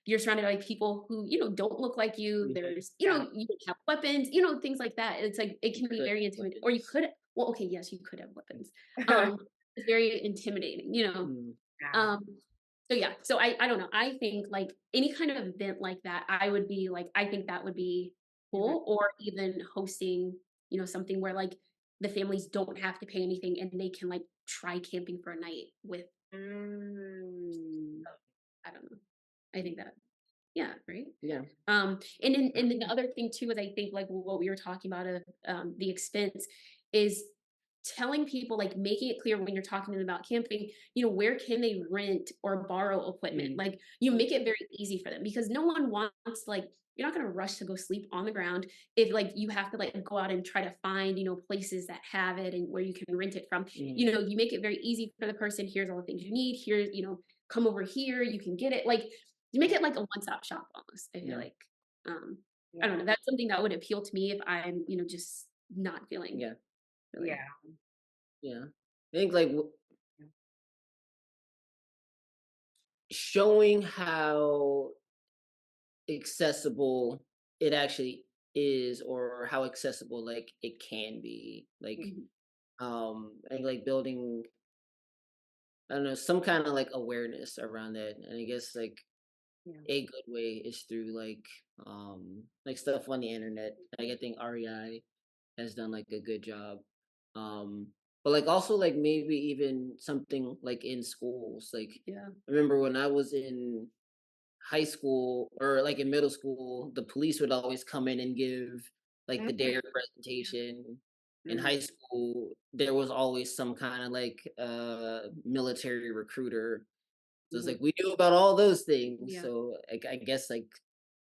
You're surrounded by people who, don't look like you.
Yeah.
There's,
Yeah.
you have weapons, things like that. It's like it can be
Good.
very intimidating. Or you could, well, okay, yes, you could have weapons. Um, it's very intimidating.
Mhm.
Yeah.
Um, so yeah, so I don't know. I think like any kind of event like that, I would be like, I think that would be
Mhm.
cool. Or even hosting, something where like the families don't have to pay anything and they can like try camping for a night with,
Mm.
I don't know. I think that, yeah, right.
Yeah.
And then the other thing too is I think like what we were talking about of the expense is telling people, like making it clear when you're talking to them about camping, where can they rent or borrow equipment?
Mhm.
Like you make it very easy for them because no one wants like, you're not going to rush to go sleep on the ground if like you have to like go out and try to find, places that have it and where you can rent it from.
Mhm.
You make it very easy for the person. Here's all the things you need. Here's, come over here, you can get it. Like you make it like a one-stop shop almost, I feel
Yeah.
like. Um, I don't
Yeah.
know, that's something that would appeal to me if I'm, just not feeling
Yeah.
really.
Yeah.
Yeah. I think like showing how accessible it actually is, or how accessible like it can be, like
Mhm.
I think like building, I don't know, some kind of like awareness around that. And I guess like
Yeah.
a good way is through like stuff on the internet. Like I think REI has done like a good job. Um but like also like maybe even something like in schools. Like
Yeah.
I remember when I was in high school or like in middle school, the police would always come in and give like the
Mhm.
dare presentation. In
Mm.
high school, there was always some kind of like military recruiter. So it's
Mhm.
like we knew about all those things.
Yeah.
So I guess like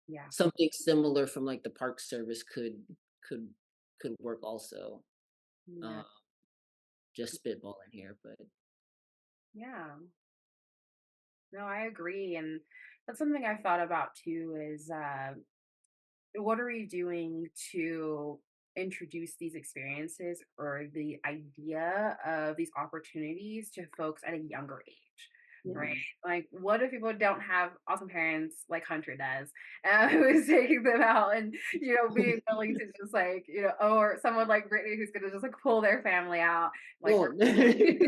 Yeah.
something similar from like the park service could could work also.
Yeah.
Uh, just spitballing here, but
Yeah. No, I agree. And that's something I've thought about too is what are we doing to introduce these experiences or the idea of these opportunities to folks at a younger age, right?
Yeah.
Like, what if people don't have awesome parents like Hunter does, who's taking them out and, being willing to just like, or someone like Brittany who's going to just like pull their family out, like,
Well,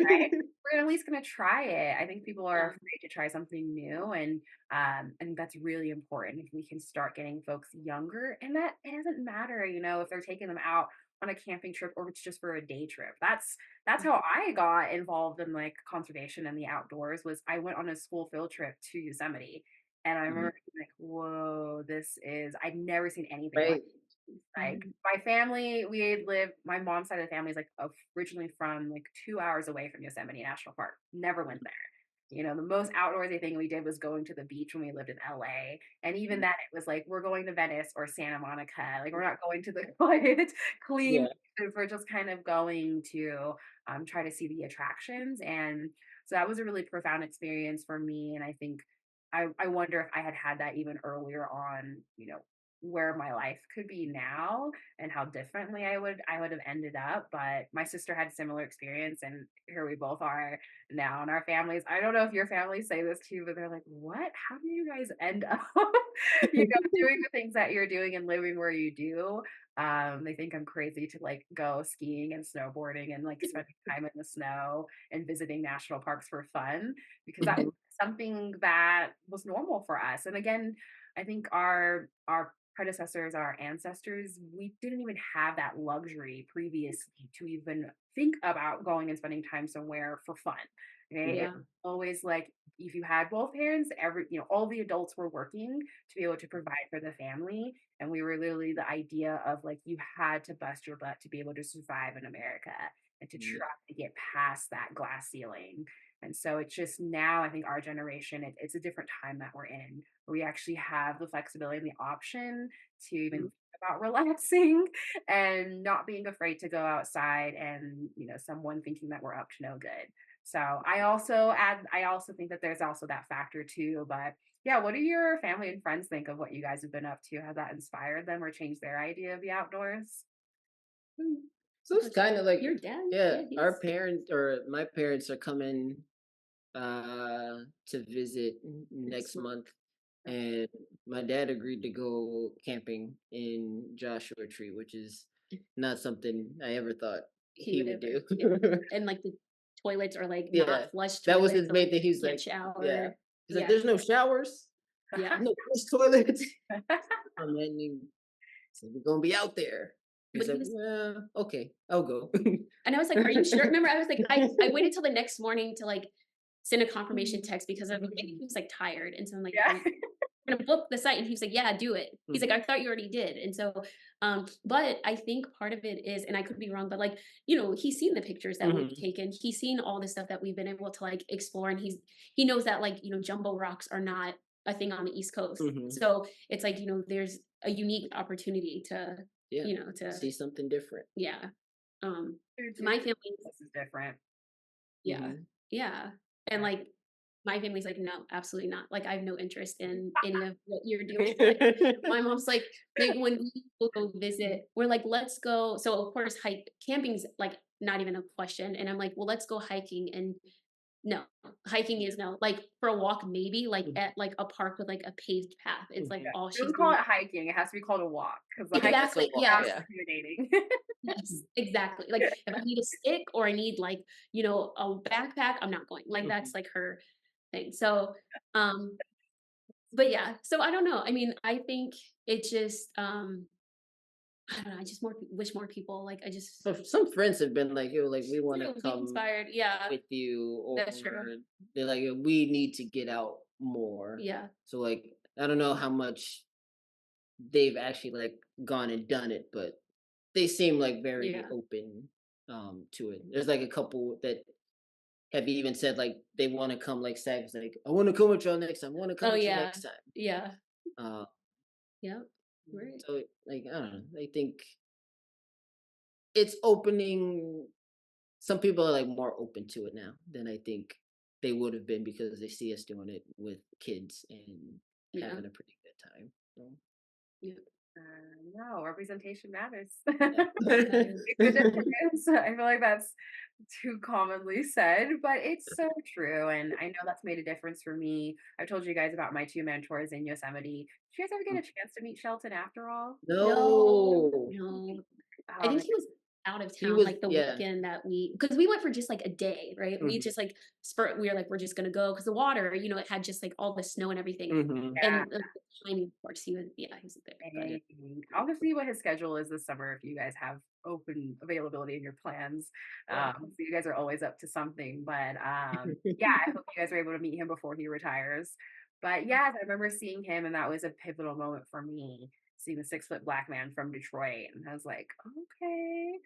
right? We're at least going to try it. I think people are
Yeah.
afraid to try something new, and I think that's really important if we can start getting folks younger. And that it doesn't matter, if they're taking them out on a camping trip or if it's just for a day trip. That's how I got involved in like conservation and the outdoors. Was I went on a school field trip to Yosemite, and I
mhm,
remember being like, whoa, this is I'd never seen anything like
right.
like
Mhm.
my family, we had lived my mom's side of the family is like originally from like 2 hours away from Yosemite National Park. Never went there. The most outdoorsy thing we did was going to the beach when we lived in LA. And even then it was like we're going to Venice or Santa Monica. Like we're not going to the quiet, clean
Yeah.
beaches. We're just kind of going to try to see the attractions. And so that was a really profound experience for me. And I think I wonder if I had had that even earlier on, where my life could be now and how differently I would have ended up. But my sister had a similar experience, and here we both are now in our families. I don't know if your families say this too, but they're like, "What? How do you guys end up, doing the things that you're doing and living where you do?" They think I'm crazy to like go skiing and snowboarding and like spending time in the snow and visiting national parks for fun because that was
Mhm,
something that was normal for us. And again, I think our predecessors, our ancestors, we didn't even have that luxury previously to even think about going and spending time somewhere for fun. Okay. It
Yeah.
was always like if you had both parents, all the adults were working to be able to provide for the family. And we were literally the idea of like you had to bust your butt to be able to survive in America and to
yeah.
try to get past that glass ceiling. And so it's just now, I think our generation, it's a different time that we're in. We actually have the flexibility and the option to even
Mhm.
think about relaxing and not being afraid to go outside and, someone thinking that we're up to no good. So I also think that there's also that factor too. But yeah, what do your family and friends think of what you guys have been up to? Has that inspired them or changed their idea of the outdoors?
Mm. So it's
But
kind of like,
your dad,
yeah,
yeah,
our
he's
parents or my parents are coming to visit
next
next
month.
month, and my dad agreed to go camping in Joshua Tree, which is not something I ever thought
He
he
would
would
ever,
do.
yeah. And like the toilets are like
Yeah,
not flush
that was
toilets,
his
so
main
like
thing. He's
can't
like, yeah,
shower.
he's like,
Yeah.
there's no showers,
Yeah.
no flush toilets. And then so we're gonna be out there.
But
He's
he
like,
was,
yeah, okay, I'll go.
and I was like, "Are you sure?" Remember, I was like, I waited till the next morning to like send a confirmation text because I was like, he was like tired, and so I'm like, "Are
Yeah.
you gonna book the site?" And he was like, "Yeah, do it." He's like,
Mhm,
"I thought you already did." And so, but I think part of it is, and I could be wrong, but like, he's seen the pictures that we've
mhm,
taken. He's seen all the stuff that we've been able to like explore, and he knows that like jumbo rocks are not a thing on the East Coast.
mhm.
So it's like there's a unique opportunity to
Yeah,
to
see something different.
yeah. Um,
It's
my family,
this is different.
yeah,
Mhm.
yeah, and
Yeah.
like my family's like, no, absolutely not. Like, I have no interest in any of what you're doing. Like, my mom's like when we will go visit, we're like, let's go. So of course, camping's like not even a question. And I'm like, well, let's go hiking. And no, hiking is no. Like for a walk, maybe like
Mhm,
at like a park with like a paved path. It's like
Yeah.
all
Don't
she's
call
doing.
it hiking. It has to be called a walk because the hike
just a
Exactly.
walk,
Yeah.
sounds
yeah.
intimidating.
Yes, exactly. Like if I need a stick or I need like, a backpack, I'm not going. Like
Mhm.
that's like her thing. So, um, but yeah, so I don't know. I mean, I think it just I don't know, I just wish more people like I just
But some friends have been like, "Yo, like we want to
be
come
inspired. Yeah,
with you,"
that's true.
or they're like, "We need to get out more."
Yeah.
So like, I don't know how much they've actually like gone and done it, but they seem like very
Yeah.
open to it. There's like a couple that have even said like they want to come like Sags like I want to come with y'all next time. I want to come
Oh
with you
yeah.
next time.
Yeah.
Uh,
Yep. Right.
so like I don't know. I think it's opening. Some people are like more open to it now than I think they would have been because they see us doing it with kids and
Yeah.
having a pretty good time. So,
Yeah.
No, representation matters.
yeah.
Makes a difference. I feel like that's too commonly said, but it's so true. And I know that's made a difference for me. I've told you guys about my two mentors in Yosemite. Did you guys ever get a chance to meet Shelton after all?
No,
No,
no. I
Um,
think he was out of
he
town
was,
like the
yeah.
weekend that because we went for just like a day, right? We
Hmm.
just like we were like, we're just gonna go because the water, it had just like all the snow and everything.
Hmm.
yeah.
And the timing, of course, he was, yeah, he was there. But
I'll just see what his schedule is this summer if you guys have open availability in your plans.
yeah.
So you guys are always up to something. But yeah, I hope you guys are able to meet him before he retires. But yeah, I remember seeing him, and that was a pivotal moment for me, seeing the 6 foot black man from Detroit. And I was like, okay.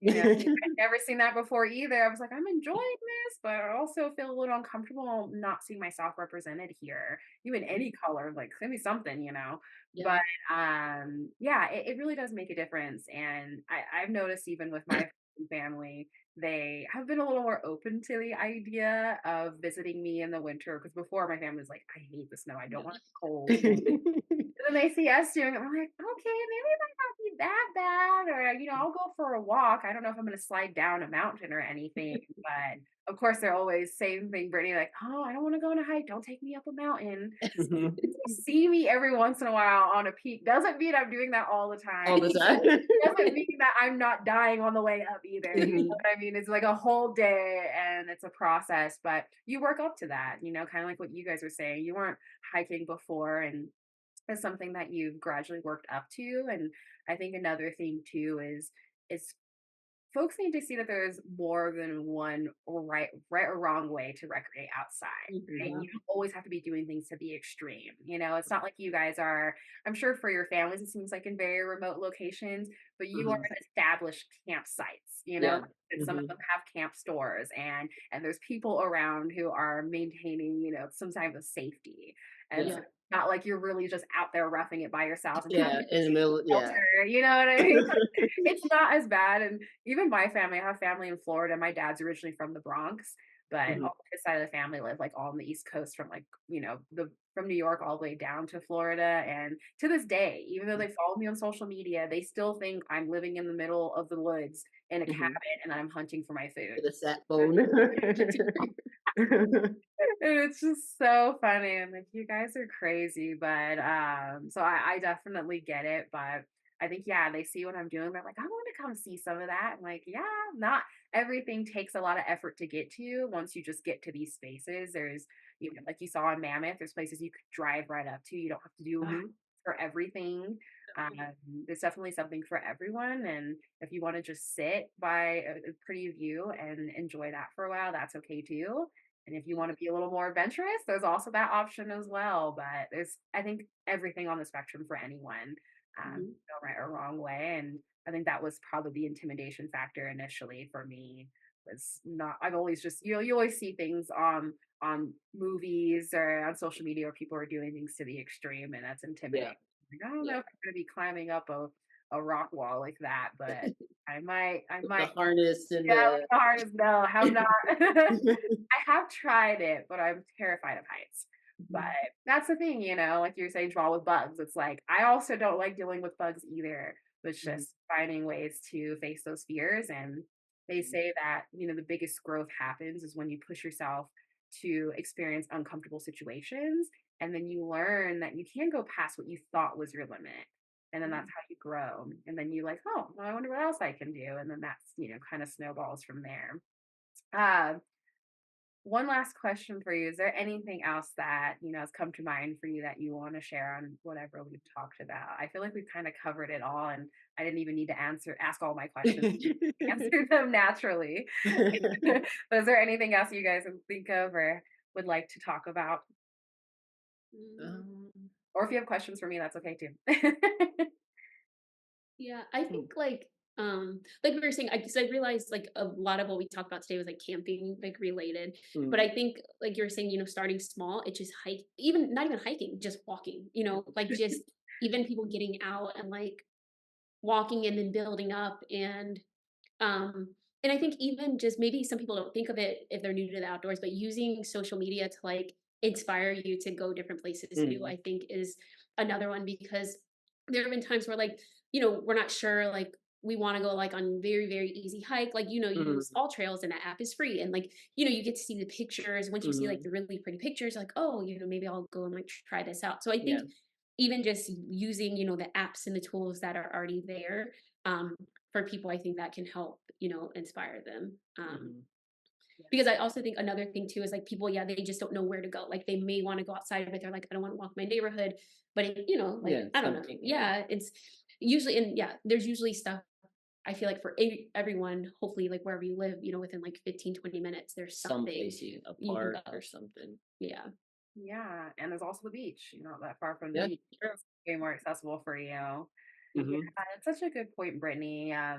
I'd never seen that before either. I was like, I'm enjoying this, but I also feel a little uncomfortable not seeing myself represented here, even any color. Like, send me something.
Yeah.
But yeah, it really does make a difference. And I've noticed even with my family, they have been a little more open to the idea of visiting me in the winter. Because before my family was like, I hate the snow. I don't want it cold. And then they see us doing it. I'm like, okay, maybe it might not be that bad. Or, I'll go for a walk. I don't know if I'm going to slide down a mountain or anything. But of course, they're always same thing, Brittany, like, oh, I don't want to go on a hike. Don't take me up a mountain. You see me every once in a while on a peak. Doesn't mean I'm doing that all the time.
All the time.
Doesn't mean that I'm not dying on the way up either. You know
Mhm.
what I mean? It's like a whole day and it's a process, but you work up to that, kind of like what you guys were saying. You weren't hiking before, and is something that you've gradually worked up to. And I think another thing too is folks need to see that there's more than one right or wrong way to recreate outside. Right?
Yeah.
You don't always have to be doing things to the extreme. It's not like you guys are, I'm sure for your families, it seems like in very remote locations, but you are
Mhm.
in established campsites,
Yeah.
and some of
Mhm.
them have camp stores, and there's people around who are maintaining, some type of safety. And
Yeah.
so it's not like you're really just out there roughing it by yourselves and people
Yeah. In the middle. Yeah.
shelter, you know what I mean? It's not as bad. And even my family, I have family in Florida. My dad's originally from the Bronx, but
Mhm.
all his side of the family live like all on the East Coast from like, the from New York all the way down to Florida. And to this day, even though they follow me on social media, they still think I'm living in the middle of the woods in a
Mhm.
cabin and I'm hunting for my food.
With a sat phone.
And it's just so funny. I'm like, you guys are crazy. But so I definitely get it. But I think, yeah, they see what I'm doing. They're like, I want to come see some of that. I'm like, yeah, not everything takes a lot of effort to get to. Once you just get to these spaces, there's, like you saw in Mammoth, there's places you could drive right up to. You don't have to do
Mhm.
for everything. Um, there's definitely something for everyone. And if you want to just sit by a pretty view and enjoy that for a while, that's okay too. And if you want to be a little more adventurous, there's also that option as well. But there's, I think, everything on the spectrum for anyone,
Mhm.
no right or wrong way. And I think that was probably the intimidation factor initially for me. Was not. I've always just, you always see things on movies or on social media where people are doing things to the extreme, and that's intimidating.
Yeah.
Like, I don't know
Yeah.
if I'm going to be climbing up a rock wall like that, but I might. I
With the
might.
harness and
Yeah,
the.
with the hardest no, I'm not. I have tried it, but I'm terrified of heights. But that's the thing, like you're saying, draw with bugs. It's like I also don't like dealing with bugs either. But it's
Mhm.
just finding ways to face those fears. And they say that, the biggest growth happens is when you push yourself to experience uncomfortable situations. And then you learn that you can go past what you thought was your limit. And then that's how you grow. And then you like, oh, well, I wonder what else I can do. And then that's, kind of snowballs from there. Uh, one last question for you. Is there anything else that, has come to mind for you that you want to share on whatever we've talked about? I feel like we've kind of covered it all and I didn't even need to ask all my questions. Answer them naturally. But is there anything else you guys would think of or would like to talk about?
Mm,
Um,
Or if you have questions for me, that's okay too.
yeah, I
hmm.
think like we were saying, because I realized like a lot of what we talked about today was like camping like related. But
Mm.
I think like you were saying, starting small, it just even not even hiking, just walking, like just even people getting out and like walking and then building up and And I think even just maybe some people don't think of it if they're new to the outdoors, but using social media to like inspire you to go different places too,
Mhm.
I think is another one because there have been times where like, we're not sure like we want to go like on very, very easy hike. Like, you use
Mhm.
all trails and that app is free. And like, you get to see the pictures. Once you see like
Mhm.
the really pretty pictures, like, oh, maybe I'll go and like try this out. So I
Yeah.
think even just using, the apps and the tools that are already there, um, for people, I think that can help, inspire them.
Mhm.
Because I also think another thing too is like people, yeah, they just don't know where to go. Like they may want to go outside, but they're like, I don't want to walk my neighborhood. But like
Yeah,
I don't know.
something, yeah.
Yeah, it's usually, and yeah, there's usually stuff. I feel like for everyone, hopefully, like wherever you live, within like 15, 20 minutes, there's something
Someplace, a
you can
park
go.
or something.
Yeah.
Yeah, and there's also the beach. You're not that far from the
Yeah,
beach.
true.
It's way more accessible for you. Yeah,
Mhm.
it's such a good point, Brittany. I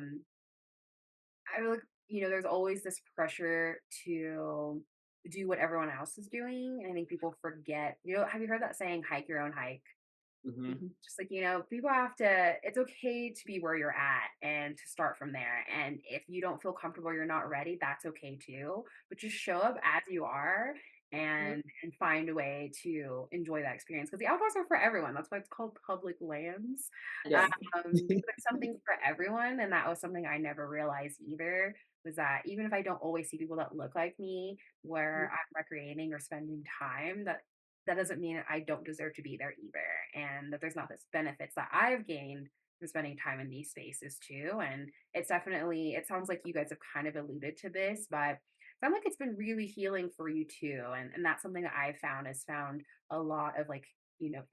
feel like, there's always this pressure to do what everyone else is doing. And I think people forget, have you heard that saying, hike your own hike?
Mhm.
Mhm.
Just like, people have to, it's okay to be where you're at and to start from there. And if you don't feel comfortable, you're not ready, that's okay too. But just show up as you are
Mhm.
and find a way to enjoy that experience. Because the outdoors are for everyone. That's why it's called public lands.
Yeah.
There's something for everyone. And that was something I never realized either. Was that even if I don't always see people that look like me where I'm recreating or spending time, that doesn't mean I don't deserve to be there either. And that there's not this benefits that I've gained from spending time in these spaces too. And it's definitely, it sounds like you guys have kind of alluded to this, but it sounds like it's been really healing for you too. And that's something that I've found is found a lot of like,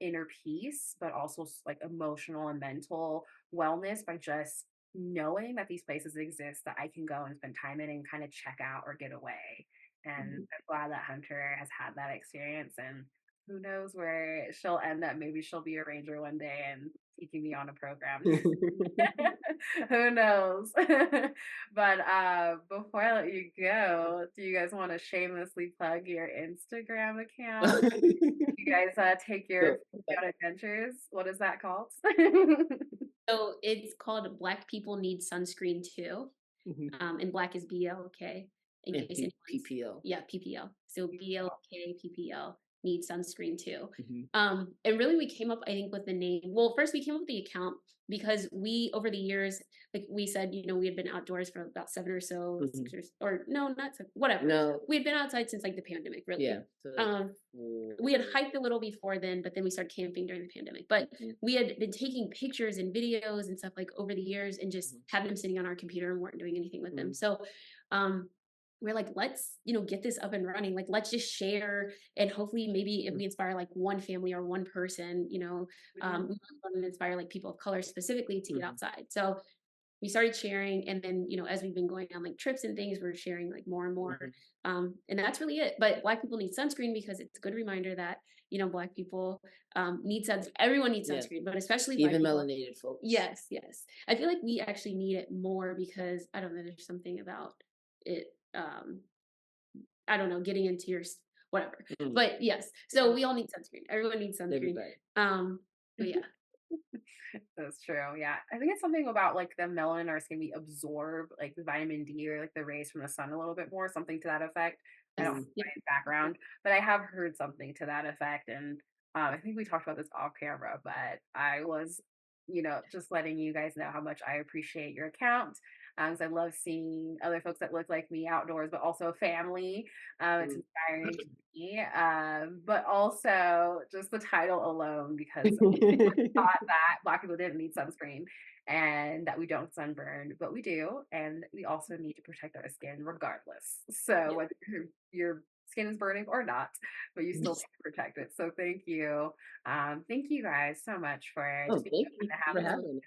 inner peace, but also like emotional and mental wellness by just knowing that these places exist that I can go and spend time in and kind of check out or get away. And
Mhm.
I'm glad that Hunter has had that experience and who knows where she'll end up. Maybe she'll be a ranger one day and taking me on a program. Who knows? But before I let you go, do you guys want to shamelessly plug your Instagram account? You guys take your
So,
out adventures. What is that called?
So it's called Black People Need Sunscreen Too.
mhm.
And black is BLK in
And
case anyone's,
PPO.
yeah, PPL. So BLK PPL need sunscreen too.
Mhm.
And really we came up, I think, with the name. Well, first we came up with the account because we over the years, like we said, we had been outdoors for about 7 or so,
Mhm.
6 or no, not 7, whatever.
No,
We had been outside since like the pandemic,
yeah.
really.
So like
Um, we had
4.
hiked a little before then, but then we started camping during the pandemic. But
Mhm.
we had been taking pictures and videos and stuff like over the years and just
Mhm.
had them sitting on our computer and weren't doing anything with them.
Mhm.
So um we're like, let's, get this up and running. Like, let's just share. And hopefully, maybe if we inspire like one family or one person, we want to inspire like people of color specifically to get
Mhm.
outside. So we started sharing, and then as we've been going on like trips and things, we're sharing like more and more.
Mhm.
And that's really it. But black people need sunscreen because it's a good reminder that black people need sunscreen. Everyone needs
Yeah.
sunscreen, but especially black
Even
people.
melanated folks.
Yes, yes. I feel like we actually need it more because I don't know, there's something about it. I don't know, getting into your whatever.
Mhm.
But yes, so we all need sunscreen. Everyone needs sunscreen.
Everybody.
But yeah.
That's true. Yeah. I think it's something about like the melanin in our skin, we absorb like the vitamin D or like the rays from the sun a little bit more, something to that effect. I don't have
Yes.
Mhm.
Yeah.
my background, but I have heard something to that effect. And I think we talked about this off camera, but I was, just letting you guys know how much I appreciate your account. 'Cause I love seeing other folks that look like me outdoors, but also family. It's
Mhm.
inspiring to me. But also just the title alone, because thought that Black people didn't need sunscreen and that we don't sunburn, but we do. And we also need to protect our skin regardless. So
Yeah.
whether your skin is burning or not, but you still need to protect it. So thank you. Thank you guys so much for
Oh,
just being
thank
open
you
to have
for
this
having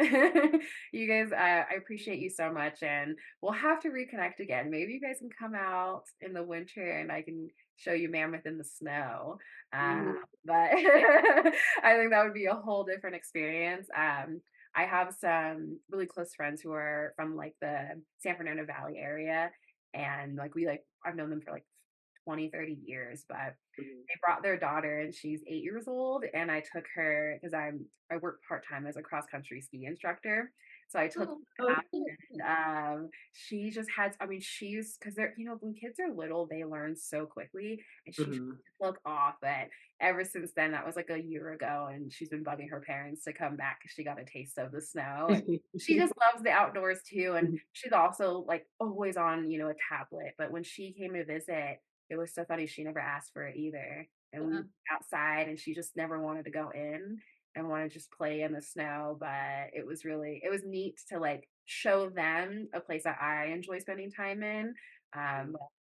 us.
discussion. You guys, I appreciate you so much. And we'll have to reconnect again. Maybe you guys can come out in the winter and I can show you Mammoth in the snow.
Mhm.
But I think that would be a whole different experience. I have some really close friends who are from like the San Fernando Valley area, and like I've known them for like 20, 30 years, but
Mhm.
they brought their daughter and she's 8 years old, and I took her because I work part time as a cross country ski instructor. So I took
Oh,
her out, and she just had, I mean, she's, because they're, when kids are little, they learn so quickly, and she
Mhm.
took off. But ever since then, that was like a year ago, and she's been bugging her parents to come back because she got a taste of the snow. And she just loves the outdoors too. And she's also like always on, a tablet. But when she came to visit, it was so funny. She never asked for it either. And we
yeah.
were outside, and she just never wanted to go in and want to just play in the snow. But it was neat to like show them a place that I enjoy spending time in.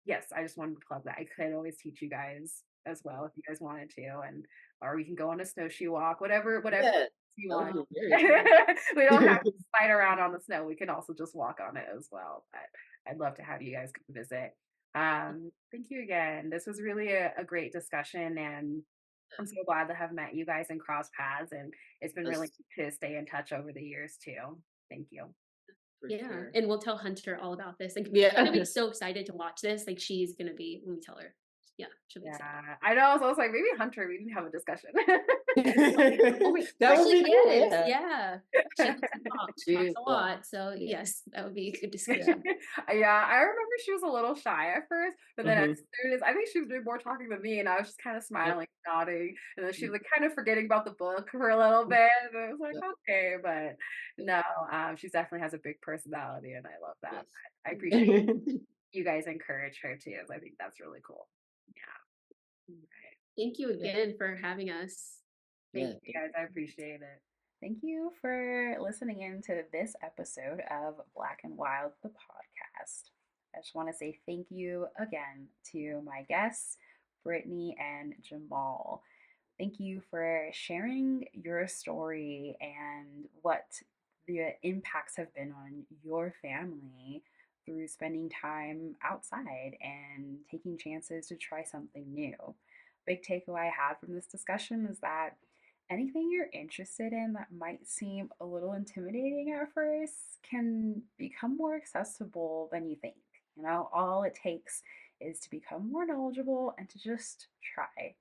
Yes, I just wanted to plug that. I could always teach you guys as well if you guys wanted to, and or we can go on a snowshoe walk, whatever
Yeah,
you
that would
want.
be very fun.
We don't have to slide around on the snow. We can also just walk on it as well. But I'd love to have you guys come visit. Thank you again. This was really a great discussion, and I'm so glad to have met you guys and cross paths. And it's been really
That's
good to stay in touch over the years too. Thank you.
for
Yeah,
sure.
and we'll tell Hunter all about this. Like, she's gonna
Yeah.
be so excited to watch this. Like, she's gonna be when we tell her. Yeah, she'll be excited.
Yeah, I know. So I was like, maybe Hunter. We didn't have a discussion.
Oh, wait,
That would
actually,
be cool,
yes,
yeah.
yeah. She likes to talk. She talks
She
a
well,
lot. So
yeah.
yes, that would be a good
Yeah,
discussion.
I remember she was a little shy at first, but then as
Mhm.
soon as I think she was doing more talking than me, and I was just kind of smiling, nodding, and then she was like kind of forgetting about the book for a little bit, and I was like,
Yeah,
okay, but no, she definitely has a big personality, and I love that.
yes.
I appreciate you guys encourage her too. I think that's really cool. Yeah. Right.
Thank you
Yeah,
again for having us.
Thank
yeah,
you guys. I appreciate it. Thank you for listening in to this episode of Black and Wild, the podcast. I just want to say thank you again to my guests, Brittney and Jamaal. Thank you for sharing your story and what the impacts have been on your family through spending time outside and taking chances to try something new. Big takeaway I had from this discussion is that anything you're interested in that might seem a little intimidating at first can become more accessible than you think. All it takes is to become more knowledgeable and to just try.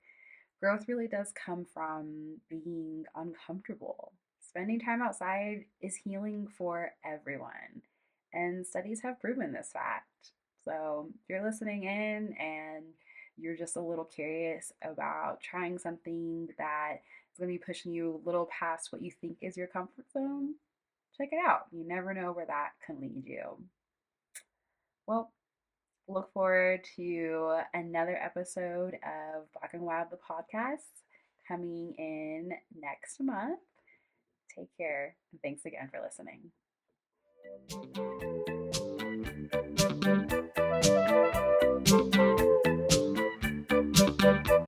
Growth really does come from being uncomfortable. Spending time outside is healing for everyone, and studies have proven this fact. So, if you're listening in and you're just a little curious about trying something that is going to be pushing you a little past what you think is your comfort zone, check it out. You never know where that can lead you. Well, look forward to another episode of Black and Wild, the podcast, coming in next month. Take care, and thanks again for listening.